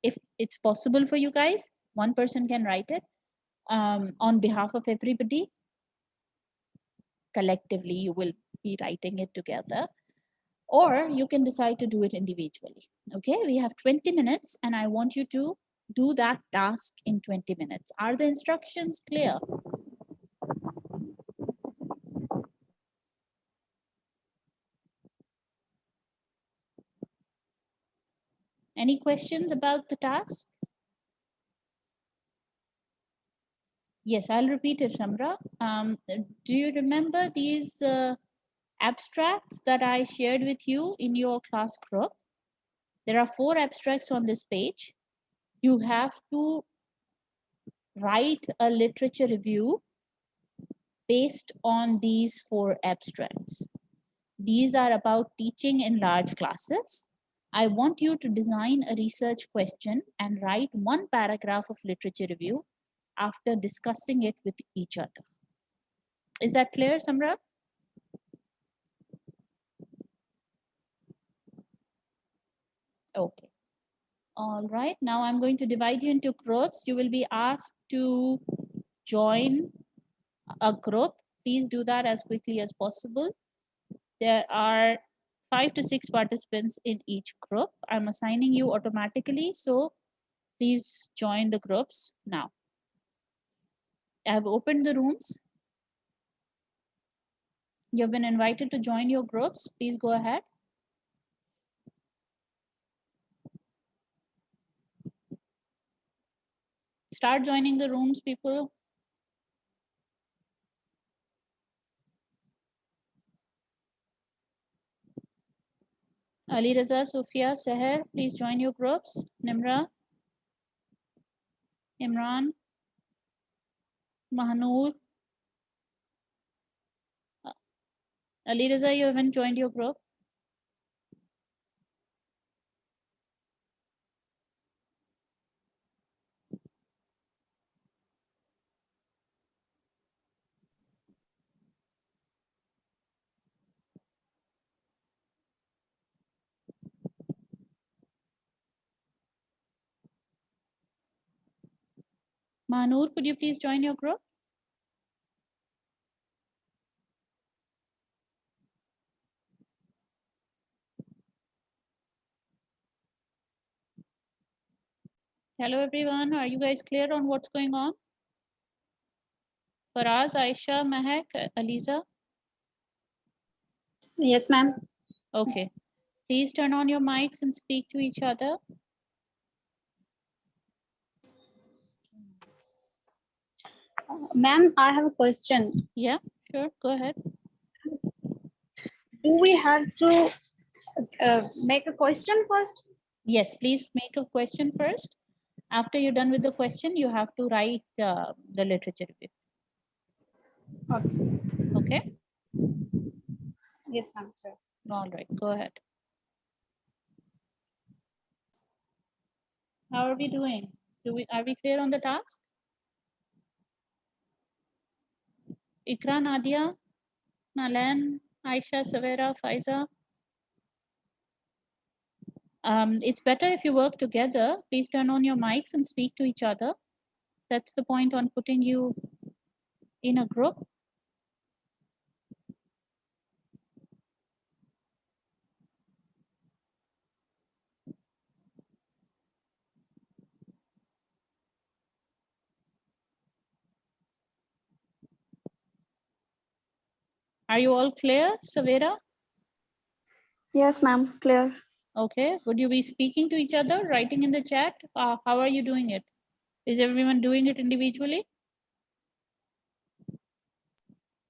If it's possible for you guys, one person can write it on behalf of everybody. Collectively, you will be writing it together, or you can decide to do it individually. Okay, we have 20 minutes and I want you to do that task in 20 minutes. Are the instructions clear? Any questions about the task? Yes, I'll repeat it, Shamra. Do you remember these abstracts that I shared with you in your class group? There are 4 abstracts on this page. You have to write a literature review based on these 4 abstracts. These are about teaching in large classes. I want you to design a research question and write one paragraph of literature review after discussing it with each other. Is that clear, Samra? Okay. All right, now I'm going to divide you into groups. You will be asked to join a group. Please do that as quickly as possible. There are 5 to 6 participants in each group. I'm assigning you automatically, so please join the groups now. I've opened the rooms. You've been invited to join your groups. Please go ahead. Start joining the rooms, people. Ali Raza, Sofia, Seher, please join your groups. Nimra, Imran, Mahanur. Ali Raza, you haven't joined your group. Mahanur, could you please join your group? Hello, everyone. Are you guys clear on what's going on? Faraz, Aisha, Mahek, Aliza? Yes, ma'am. Okay. Please turn on your mics and speak to each other. Ma'am, I have a question. Yeah, sure. Go ahead. Do we have to make a question first? Yes, please make a question first. After you're done with the question, you have to write the literature review. Okay. Okay? Yes, ma'am. Sure. All right, go ahead. How are we doing? Are we clear on the task? Ikra, Nadia, Nalan, Aisha, Savera, Faiza. It's better if you work together. Please turn on your mics and speak to each other. That's the point on putting you in a group. Are you all clear, Savera? Yes, ma'am. Clear. Okay. Would you be speaking to each other, writing in the chat? How are you doing it? Is everyone doing it individually?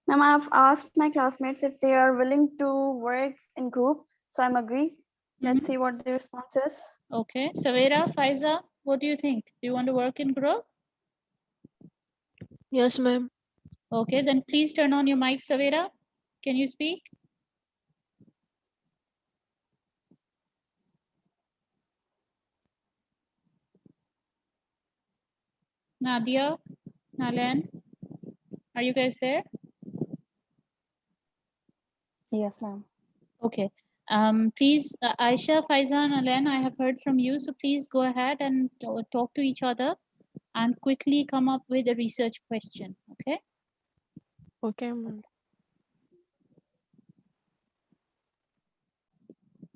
Ma'am, I've asked my classmates if they are willing to work in group, so I'm agree. Let's see what their response is. Okay. Savera, Faiza, what do you think? Do you want to work in group? Yes, ma'am. Okay, then please turn on your mic, Savera. Can you speak? Nadia, Nalen, are you guys there? Yes, ma'am. Okay. Please, Aisha, Faizan, Alen, I have heard from you. So please go ahead and talk to each other and quickly come up with a research question. Okay. Okay, ma'am.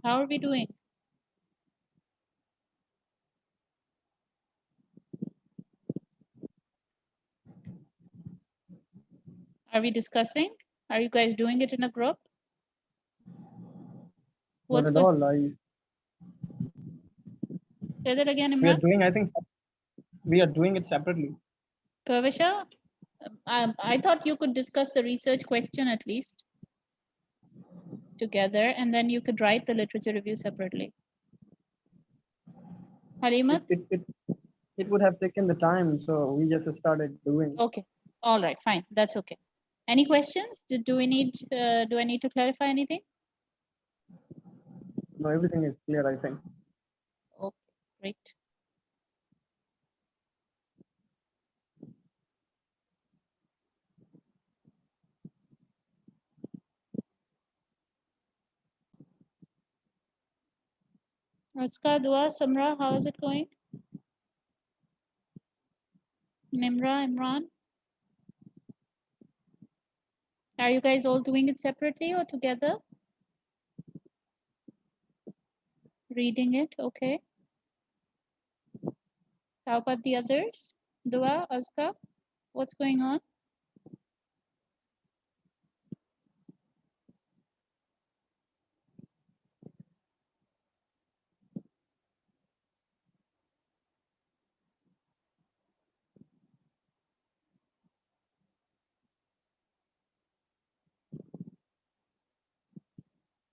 How are we doing? Are we discussing? Are you guys doing it in a group? Not at all. Say that again, We are Imran. doing, I think, we are doing it separately. Purvisha, I thought you could discuss the research question at least together, and then you could write the literature review separately. Halimat? It would have taken the time, so we just started doing. Okay. All right, fine. That's okay. Any questions? Do I need to clarify anything? No, everything is clear, I think. Okay, great. Aska, Dua, Samra, how is it going? Nimra, Imran? Are you guys all doing it separately or together? Reading it, okay. How about the others? Dua, Aska, what's going on?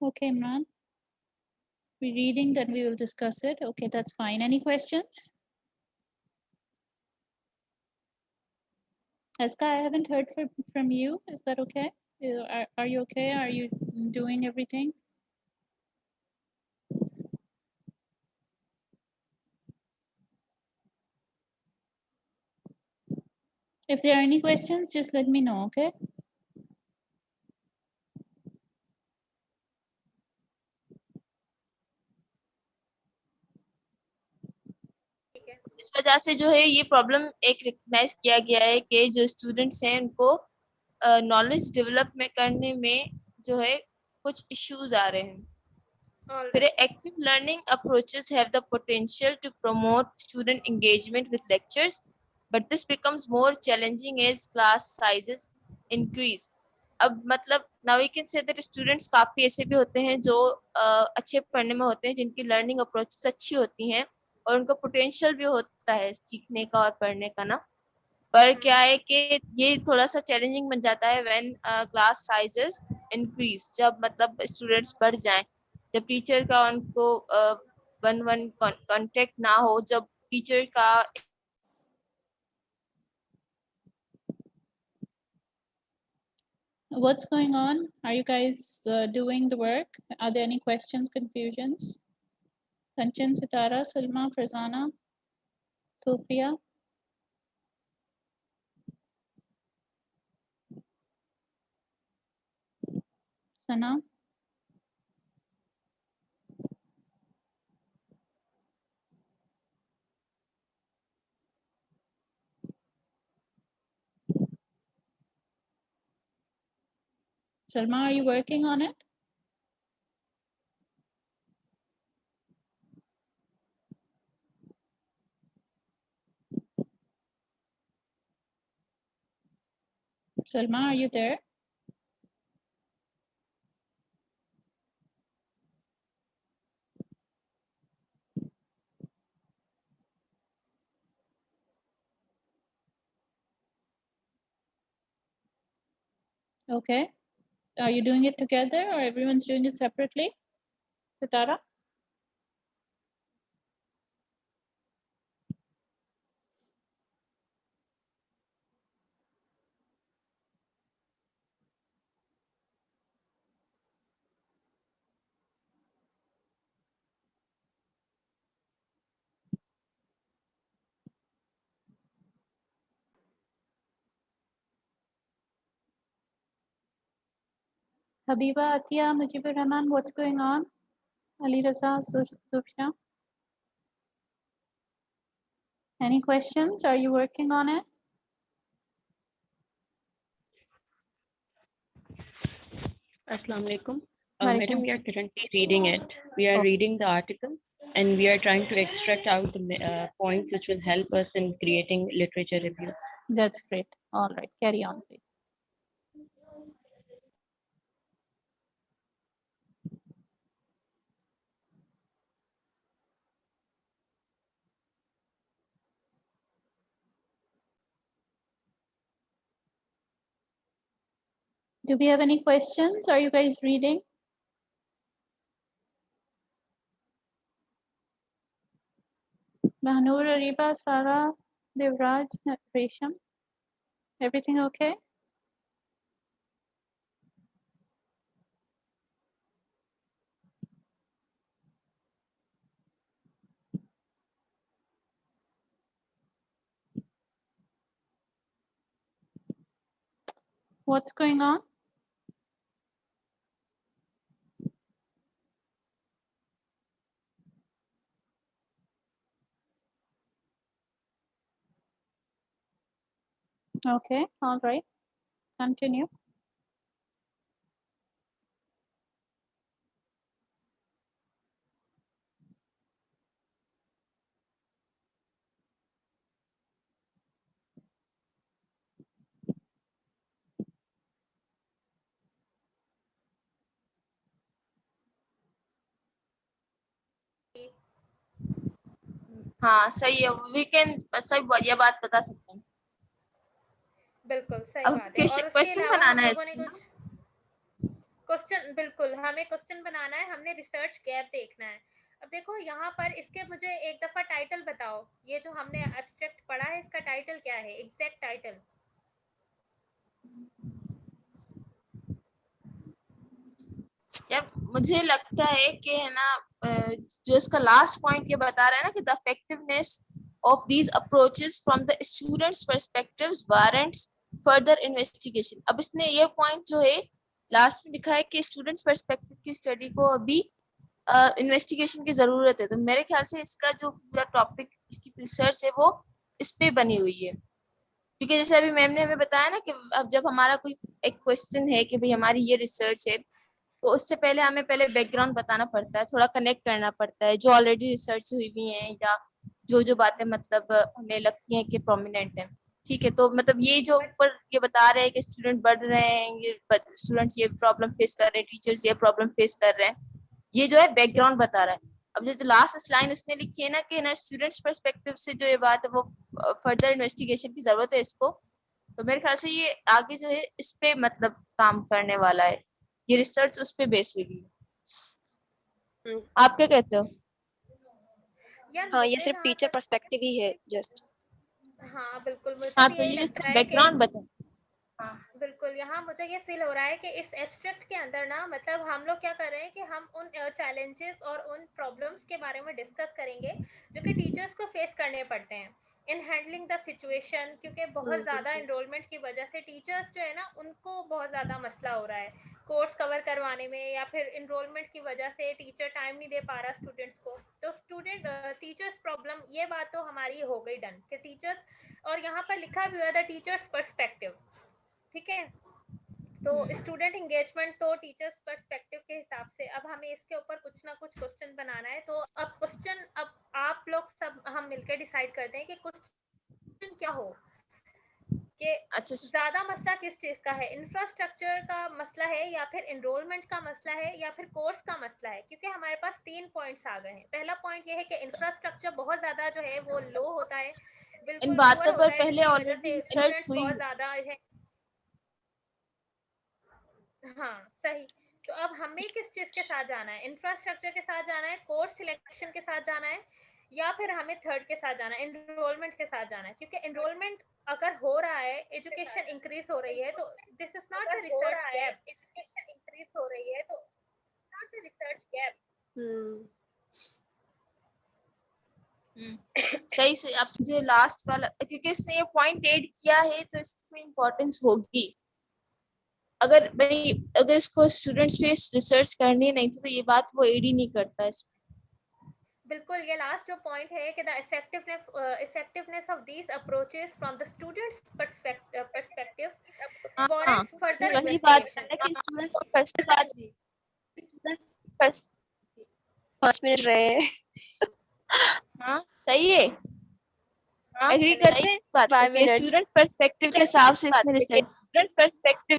Okay, Imran. We're reading, then we will discuss it. Okay, that's fine. Any questions? Aska, I haven't heard from you. Is that okay? Are you okay? Are you doing everything? If there are any questions, just let me know, okay? इस वजह से जो है ये problem एक recognise किया गया है कि जो स्टूडेंट्स हैं उनको नॉलेज डेवलप में करने में जो है कुछ इश्यूज आ रहे हैं फिर active learning approaches have the potential to promote student engagement with lectures but this becomes more challenging as class sizes increase अब मतलब now we can say that students काफी ऐसे भी होते हैं जो अच्छे पढ़ने में होते हैं जिनकी लर्निंग अप्रोचेस अच्छी होती हैं और उनका पोटेंशियल भी होता है सीखने का और पढ़ने का ना पर क्या है कि ये थोड़ा सा चैलेंजिंग बन जाता है व्हेन क्लास साइजेस इंक्रीज जब मतलब स्टूडेंट्स बढ़ जाएं जब टीचर का उनको वन वन कांटेक्ट ना हो जब टीचर का What's going on? Are you guys doing the work? Are there any questions, confusions? Kanchan, Sitara, Salma, Farzana, Sophia? Sana? Salma, are you working on it? Salma, are you there? Okay. Are you doing it together or everyone's doing it separately? Sitara? Habiba, Atia, Mujibur Rahman, what's going on? Ali Raza, Sufsha? Any questions? Are you working on it? Assalamu alaikum. Walaikum Madam, we are salam. currently reading it. We are Oh. reading the article and we are trying to extract out the points which will help us in creating literature review. That's great. All right, carry on, please. Do we have any questions? Are you guys reading? Mahnur, Ariba, Sarah, Devraj, Resham, everything okay? What's going on? Okay, all right. Continue. हाँ सही है, weekend सही बढ़िया बात बता सकते हैं। बिल्कुल सही अब बात है। और उसके क्वेश्चन अलावा हम बनाना है लोगों ने कुछ क्वेश्चन, बिल्कुल हमें क्वेश्चन बनाना है, हमने रिसर्च गैप देखना है। अब देखो यहाँ पर इसके मुझे एक दफा टाइटल बताओ, ये जो हमने एब्स्ट्रैक्ट पढ़ा है इसका टाइटल क्या है, एग्जैक्ट टाइटल? यार मुझे लगता है कि है ना जो इसका लास्ट पॉइंट ये बता रहा है ना कि the effectiveness of these approaches from the students perspectives warrants further investigation. अब इसने ये पॉइंट जो है लास्ट में लिखा है कि स्टूडेंट्स पर्सपेक्टिव की स्टडी को अभी इन्वेस्टिगेशन की जरूरत है। तो मेरे ख्याल से इसका जो पूरा टॉपिक, इसकी रिसर्च है वो इस पे बनी हुई है, क्योंकि जैसे अभी मैम ने हमें बताया ना कि अब जब हमारा कोई एक क्वेश्चन है कि भाई हमारी ये रिसर्च है, तो उससे पहले हमें पहले बैकग्राउंड बताना पड़ता है, थोड़ा कनेक्ट करना पड़ता है जो ऑलरेडी रिसर्च हुई हुई है या जो बातें मतलब हमें लगती हैं कि प्रोमिनेंट है। ठीक है, तो मतलब ये जो ऊपर ये बता रहे हैं कि स्टूडेंट बढ़ रहे हैं, ये स्टूडेंट्स ये प्रॉब्लम फेस कर रहे हैं, टीचर्स ये प्रॉब्लम फेस कर रहे हैं, ये जो है बैकग्राउंड बता रहा है। अब जो लास्ट लाइन उसने लिखी है ना कि ना स्टूडेंट्स पर्सपेक्टिव से जो ये बात है वो फर्दर इन्वेस्टिगेशन की जरूरत है इसको, तो मेरे ख्याल से ये आगे जो है इस पे मतलब काम करने वाला है, ये रिसर्च उस पे बेस हुई है। आप क्या कहते हो? हाँ, ये सिर्फ टीचर पर्सपेक्टिव ही है जस्ट। हाँ बिल्कुल, मुझे हाँ, भी तो यही ये लगता है कि बैकग्राउंड बता। बिल्कुल यहाँ मुझे ये फील हो रहा है कि इस एब्स्ट्रैक्ट के अंदर ना मतलब हम लोग क्या कर रहे हैं कि हम उन चैलेंजेस और उन प्रॉब्लम्स के बारे में डिस्कस करेंगे जो कि टीचर्स को फेस करने पड़ते हैं इन हैंडलिंग द सिचुएशन, क्योंकि बहुत ज़्यादा इनरोलमेंट की वजह से टीचर्स जो है ना उनको बहुत ज़्यादा मसला हो रहा है कोर्स कवर करवाने में, या फिर इनरोलमेंट की वजह से टीचर टाइम नहीं दे पा रहा स्टूडेंट्स को। तो स्टूडेंट टीचर्स प्रॉब्लम, ये बात तो हमारी हो गई डन कि टीचर्स, और यहाँ पर लिखा भी हुआ है द टीचर्स पर्सपेक्टिव। ठीक है, तो स्टूडेंट इंगेजमेंट तो टीचर्स पर्सपेक्टिव के हिसाब से अब हमें इसके ऊपर कुछ ना कुछ क्वेश्चन बनाना है। तो अब क्वेश्चन, अब आप लोग सब हम मिलकर डिसाइड करते हैं कि क्वेश्चन क्या हो, कि अच्छा, ज्यादा मसला किस चीज का है, इंफ्रास्ट्रक्चर का मसला है या फिर एनरोलमेंट का मसला है या फिर कोर्स का मसला है, क्योंकि हमारे पास 3 पॉइंट्स आ गए हैं। पहला पॉइंट ये है कि इंफ्रास्ट्रक्चर बहुत ज्यादा जो है वो लो होता है, इन बिल्कुल बातों पुअर पर होता है, पहले जिसकी वजह ऑलरेडी से रिसर्च स्टूडेंट्स हुई बहुत है। ज्यादा है। हाँ सही। तो अब हमें किस चीज के साथ जाना है? इंफ्रास्ट्रक्चर के साथ जाना है, कोर्स सिलेक्शन के साथ जाना है, या फिर हमें थर्ड के साथ जाना है, एनरोलमेंट के साथ जाना है? क्योंकि एनरोलमेंट अगर हो रहा है, एजुकेशन इंक्रीज हो रही है, तो this is not a research gap. Education increase हो रही है तो नॉट अ रिसर्च गैप। सही से आप मुझे लास्ट वाला, क्योंकि इसने ये पॉइंट ऐड किया है तो इसमें इम्पोर्टेंस होगी। अगर इसको स्टूडेंट्स पे रिसर्च करनी नहीं थी तो ये बात वो ऐड ही नहीं करता इसमें। बिल्कुल, ये लास्ट जो पॉइंट है कि the effectiveness of these approaches from the students perspective warrants further वही बात है इन्वेस्टिगेशन। ना कि स्टूडेंट्स पर्सपेक्टिव 5 मिनट रहे हैं। हाँ सही है, एग्री करते हैं इस बात पे 5 कि मिनट स्टूडेंट पर्सपेक्टिव के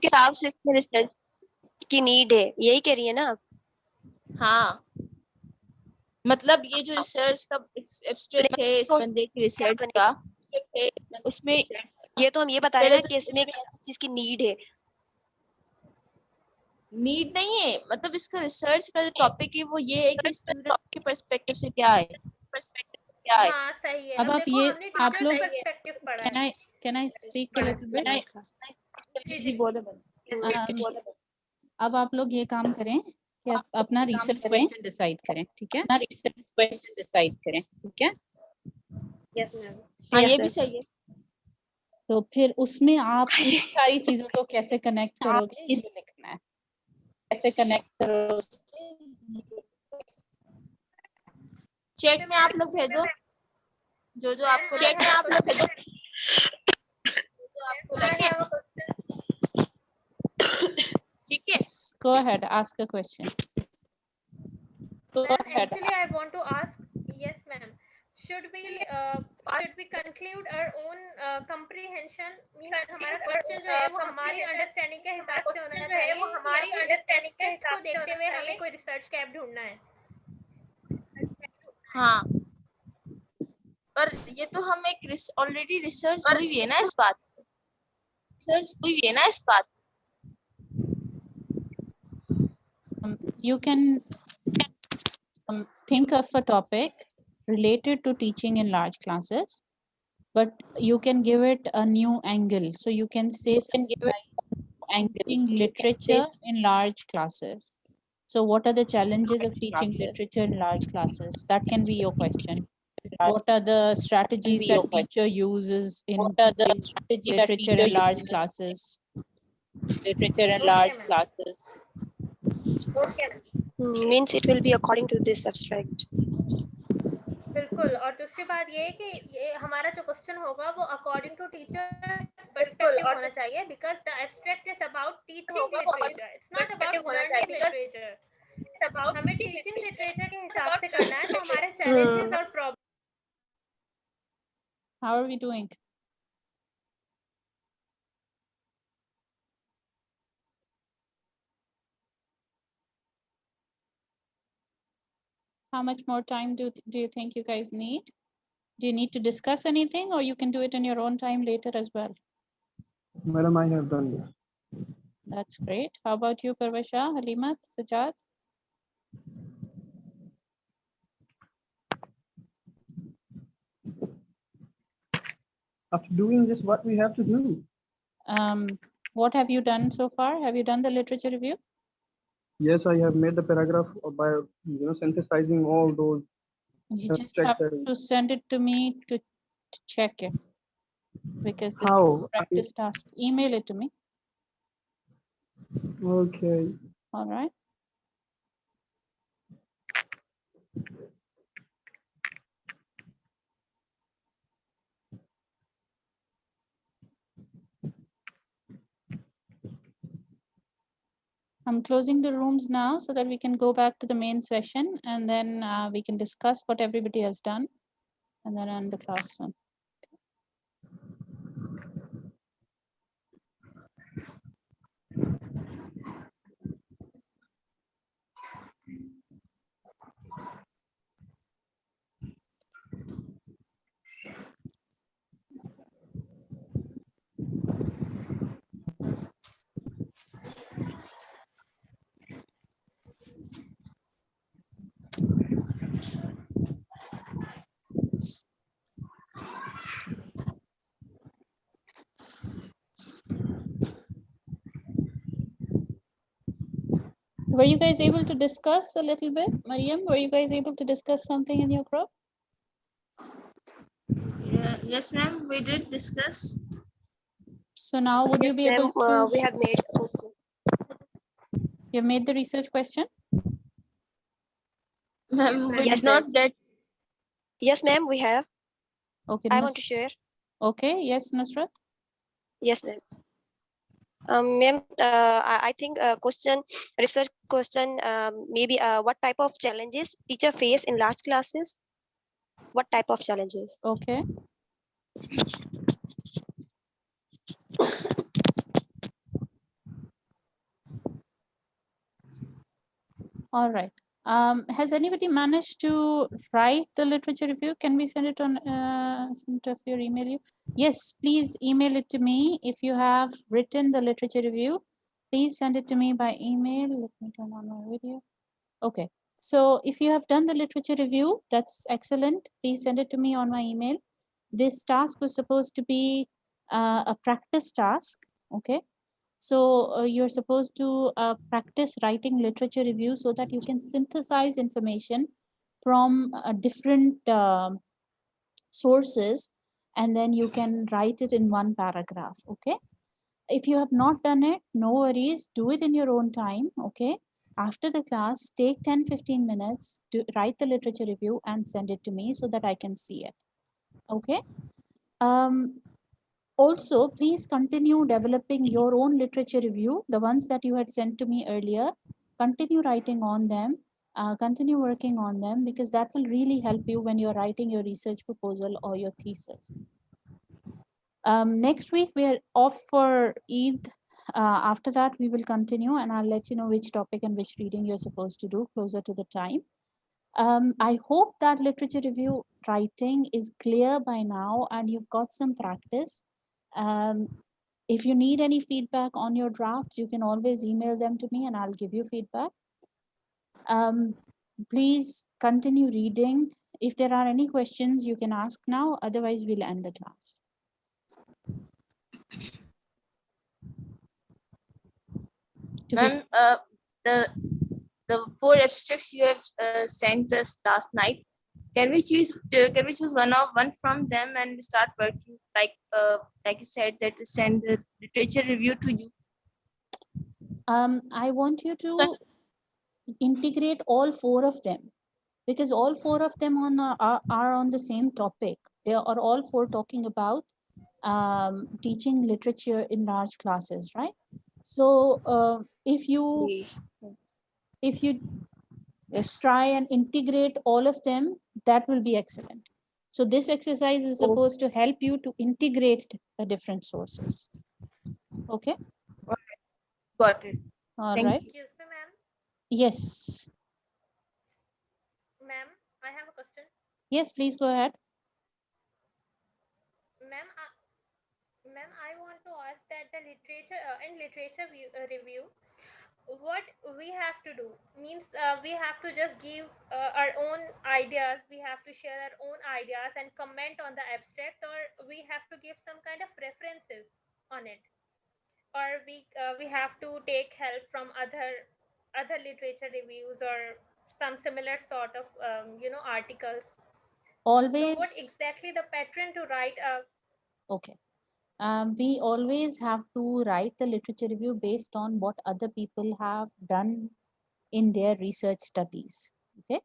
हिसाब से इसमें रिसर्च की नीड है, यही कह रही है ना आप? हाँ मतलब ये जो रिसर्च का एब्स्ट्रैक्ट है इस बंदे की रिसर्च का, उसमें ये तो हम ये बता रहे पहले हैं ना तो कि इसमें किस चीज की नीड है। नीड नहीं है, मतलब इसका रिसर्च का जो टॉपिक है वो ये है कि स्टूडेंट के पर्सपेक्टिव से क्या है। हाँ सही है। अब अब आप देखो ये हमने आप टीचर्स लोग पर्सपेक्टिव पढ़ा है। can I speak a little bit? जी जी अब आप लोग ये काम करें कि आप अपना रिसर्च क्वेश्चन डिसाइड करें, ठीक है? हाँ Yes, ये भी ma'am. सही है। तो फिर उसमें आप इन सारी चीजों को कैसे कनेक्ट करोगे ये लिखना है। चैट में आप लोग भेजो जो आपको चैट में आप लोग भेजो ठीक है। Go ahead, ask a question. Ma'am, actually I want to ask, yes ma'am, should we conclude our own comprehension? Means हमारा क्वेश्चन जो है वो हमारी अंडरस्टैंडिंग के हिसाब से होना चाहिए, वो हमारी अंडरस्टैंडिंग के हिसाब को देखते हुए हमें कोई रिसर्च गैप ढूंढना है? हाँ पर ये तो हम एक ऑलरेडी रिसर्च हुई है ना इस बात। You can think of a topic related to teaching in large classes, but you can give it a new angle. So you can say something like teaching literature in large classes. So what are the challenges of teaching literature in large classes? That can be your question. What are the strategies that teacher uses in literature in large classes? Means it will be according to this abstract. बिल्कुल। और दूसरी बात ये है कि ये हमारा जो क्वेश्चन होगा वो अकॉर्डिंग टू टीचर्स पर्सपेक्टिव होना चाहिए, because the abstract is about teaching literature, it's not about learning literature. हमें टीचिंग लिटरेचर के हिसाब से करना है, तो हमारे चैलेंजेस और problem. How are we doing? How much more time do you think you guys need? Do you need to discuss anything, or you can do it in your own time later as well? Madam, I have done this. That's great. How about you, Parvasha, Halimat, Sajad? After doing this, what we have to do? What have you done so far? Have you done the literature review? Yes, I have made the paragraph by synthesizing all those. You just have to send it to me to check it, because this How? is a practice task. Email it to me. Okay. All right. I'm closing the rooms now so that we can go back to the main session, and then we can discuss what everybody has done, and then end the class soon. Were you guys able to discuss a little bit? Mariam, were you guys able to discuss something in your group? Yeah, yes, ma'am. We did discuss. So now would you Yes, be able ma'am. to, We have made a question. you made the research question? Ma'am, we Yes, did not ma'am. get. Yes, ma'am. We have. Okay, I want to share. okay, yes, Nusrat. Yes, ma'am. Ma'am, I think question, research question, maybe what type of challenges teacher face in large classes? What type of challenges? Okay. All right. Has anybody managed to write the literature review? Can we send it on send it off your email you? Yes, please email it to me. If you have written the literature review, please send it to me by email. Let me turn on my video. Okay. So if you have done the literature review, that's excellent. Please send it to me on my email. This task was supposed to be a practice task. Okay. So you're supposed to practice writing literature review so that you can synthesize information from different sources, and then you can write it in one paragraph. Okay. If you have not done it, no worries, do it in your own time. Okay. After the class, take 10-15 minutes to write the literature review and send it to me so that I can see it. Okay. Also, please continue developing your own literature review, the ones that you had sent to me earlier. Continue writing on them, continue working on them, because that will really help you when you're writing your research proposal or your thesis. Next week, we are off for Eid. After that, we will continue, and I'll let you know which topic and which reading you're supposed to do closer to the time. I hope that literature review writing is clear by now and you've got some practice. If you need any feedback on your drafts, you can always email them to me and I'll give you feedback. Please continue reading. If there are any questions, you can ask now. Otherwise, we'll end the class. Ma'am, the 4 abstracts you have sent us last night. Can we choose one from them and start working, like you said, that to send the literature review to you? I want you to integrate all 4 of them, because all 4 of them are on the same topic. They are all 4 talking about teaching literature in large classes, right? So if you try and integrate all of them, that will be excellent. So this exercise is supposed to help you to integrate the different sources. Okay. Got it. All Thank right. you. Excuse me, ma'am. Yes. Ma'am, I have a question. Yes, please go ahead. Ma'am, I want to ask that the literature in literature review, what we have to do means we have to just give our own ideas. We have to share our own ideas and comment on the abstract, or we have to give some kind of references on it, or we have to take help from other literature reviews or some similar sort of articles. Always. So what exactly the pattern to write Okay. We always have to write the literature review based on what other people have done in their research studies. Okay.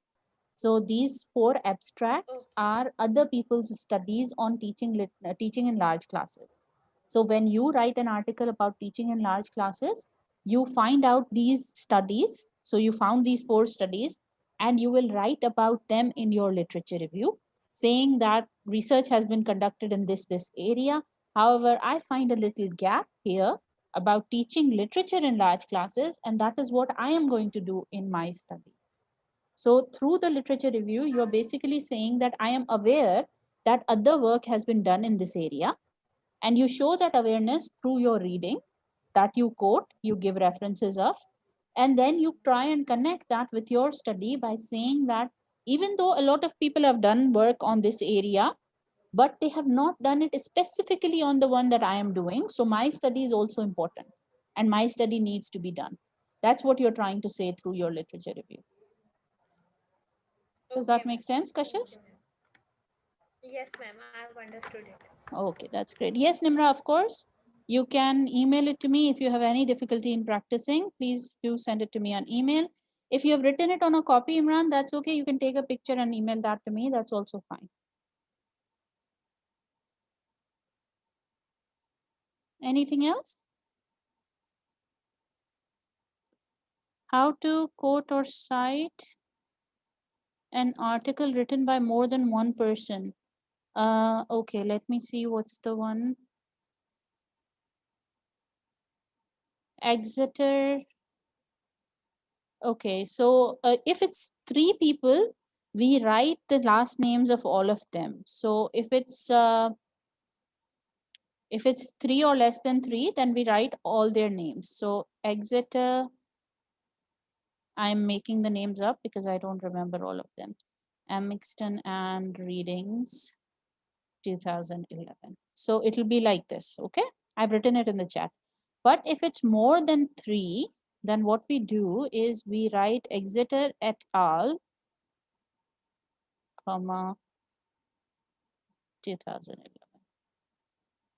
So these 4 abstracts are other people's studies on teaching in large classes. So when you write an article about teaching in large classes, you find out these studies. So you found these 4 studies and you will write about them in your literature review, saying that research has been conducted in this area. However, I find a little gap here about teaching literature in large classes, and that is what I am going to do in my study. So through the literature review, you're basically saying that I am aware that other work has been done in this area, and you show that awareness through your reading that you quote, you give references of, and then you try and connect that with your study by saying that even though a lot of people have done work on this area, but they have not done it specifically on the one that I am doing. So my study is also important and my study needs to be done. That's what you're trying to say through your literature review. Does that make sense, Kashish? Yes, ma'am, I've understood it. Okay, that's great. Yes, Nimra, of course. You can email it to me if you have any difficulty in practicing. Please do send it to me on email. If you have written it on a copy, Imran, that's okay. You can take a picture and email that to me. That's also fine. Anything else? How to quote or cite an article written by more than one person. Okay, let me see what's the one. Exeter. Okay, so if it's 3 people, we write the last names of all of them. So if it's 3 or less than 3, then we write all their names. So Exeter, I'm making the names up because I don't remember all of them. Amixton and Readings 2011. So it'll be like this, okay? I've written it in the chat. But if it's more than 3, then what we do is we write Exeter et al, comma, 2011.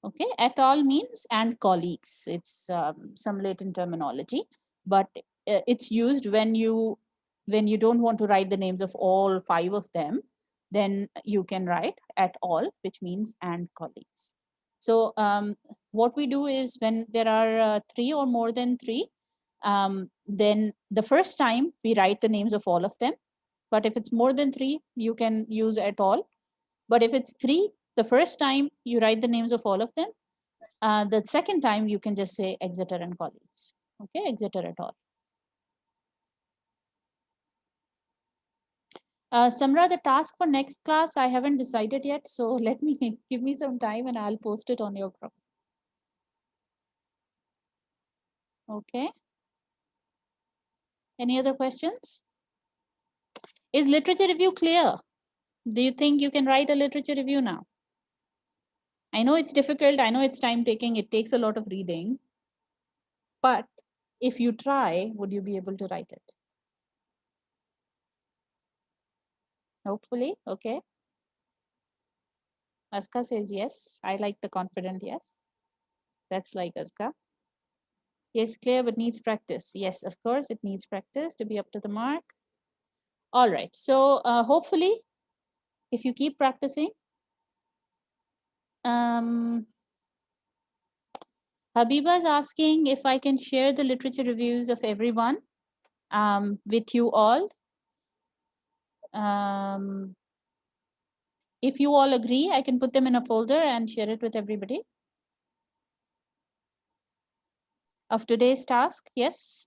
Okay, et al means and colleagues. It's some Latin terminology, but it's used when you don't want to write the names of all 5 of them, then you can write et al, which means and colleagues. So what we do is when there are 3 or more than 3, then the first time we write the names of all of them. But if it's more than 3, you can use et al. But if it's 3, the first time you write the names of all of them. The second time you can just say Exeter and colleagues. Okay, Exeter et al. Samra, the task for next class, I haven't decided yet. So let me give me some time and I'll post it on your group. Okay. Any other questions? Is literature review clear? Do you think you can write a literature review now? I know it's difficult. I know it's time taking. It takes a lot of reading. But if you try, would you be able to write it? Hopefully. Okay. Aska says yes. I like the confident yes. That's like Aska. Yes, clear, but needs practice. Yes, of course, it needs practice to be up to the mark. All right. So hopefully, if you keep practicing, Habiba is asking if I can share the literature reviews of everyone with you all. If you all agree, I can put them in a folder and share it with everybody. Of today's task, yes.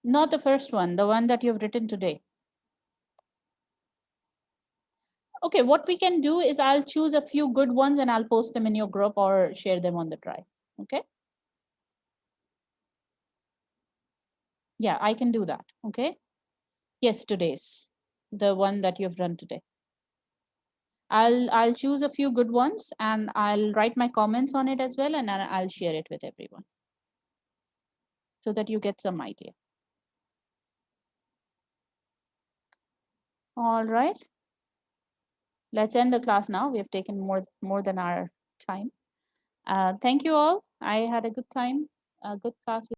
Not the first one, the one that you've written today. Okay, what we can do is I'll choose a few good ones and I'll post them in your group or share them on the drive. Okay. Yeah, I can do that. Okay. Yes, today's the one that you've run today. I'll choose a few good ones and I'll write my comments on it as well, and I'll share it with everyone so that you get some idea. All right. Let's end the class now. We have taken more than our time. Thank you all. I had a good time, a good class.